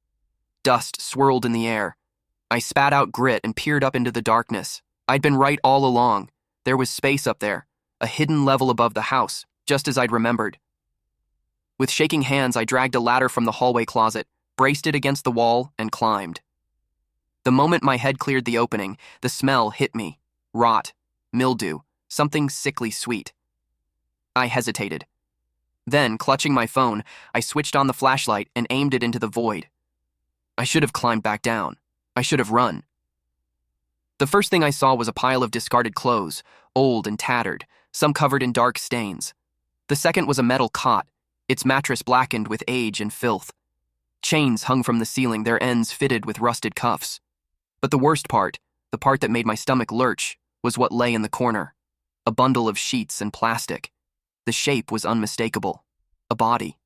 Dust swirled in the air. I spat out grit and peered up into the darkness. I'd been right all along. There was space up there, a hidden level above the house, just as I'd remembered. With shaking hands, I dragged a ladder from the hallway closet, braced it against the wall, and climbed. The moment my head cleared the opening, the smell hit me. Rot, mildew, something sickly sweet. I hesitated. Then, clutching my phone, I switched on the flashlight and aimed it into the void. I should have climbed back down. I should have run. The first thing I saw was a pile of discarded clothes, old and tattered, some covered in dark stains. The second was a metal cot, its mattress blackened with age and filth. Chains hung from the ceiling, their ends fitted with rusted cuffs. But the worst part, the part that made my stomach lurch, was what lay in the corner. A bundle of sheets and plastic. The shape was unmistakable. A body.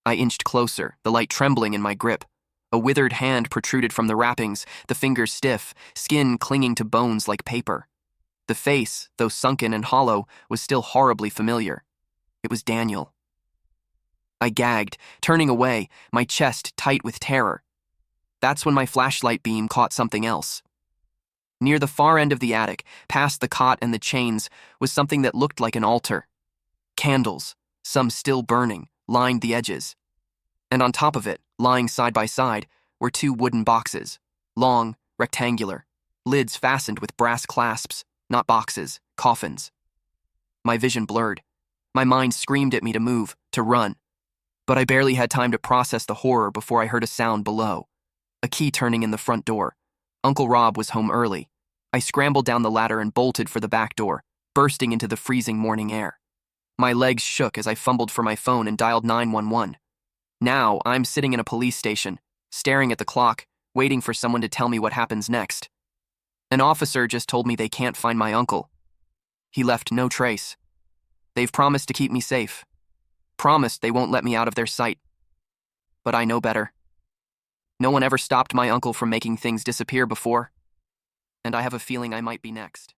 I inched closer, the light trembling in my grip. A withered hand protruded from the wrappings, the fingers stiff, skin clinging to bones like paper. The face, though sunken and hollow, was still horribly familiar. It was Daniel. I gagged, turning away, my chest tight with terror. That's when my flashlight beam caught something else. Near the far end of the attic, past the cot and the chains, was something that looked like an altar. Candles, some still burning, lined the edges. And on top of it, lying side by side, were 2 wooden boxes, long, rectangular, lids fastened with brass clasps, not boxes, coffins. My vision blurred. My mind screamed at me to move, to run. But I barely had time to process the horror before I heard a sound below. A key turning in the front door. Uncle Rob was home early. I scrambled down the ladder and bolted for the back door, bursting into the freezing morning air. My legs shook as I fumbled for my phone and dialed 911. Now, I'm sitting in a police station, staring at the clock, waiting for someone to tell me what happens next. An officer just told me they can't find my uncle. He left no trace. They've promised to keep me safe. Promised they won't let me out of their sight. But I know better. No one ever stopped my uncle from making things disappear before, and I have a feeling I might be next.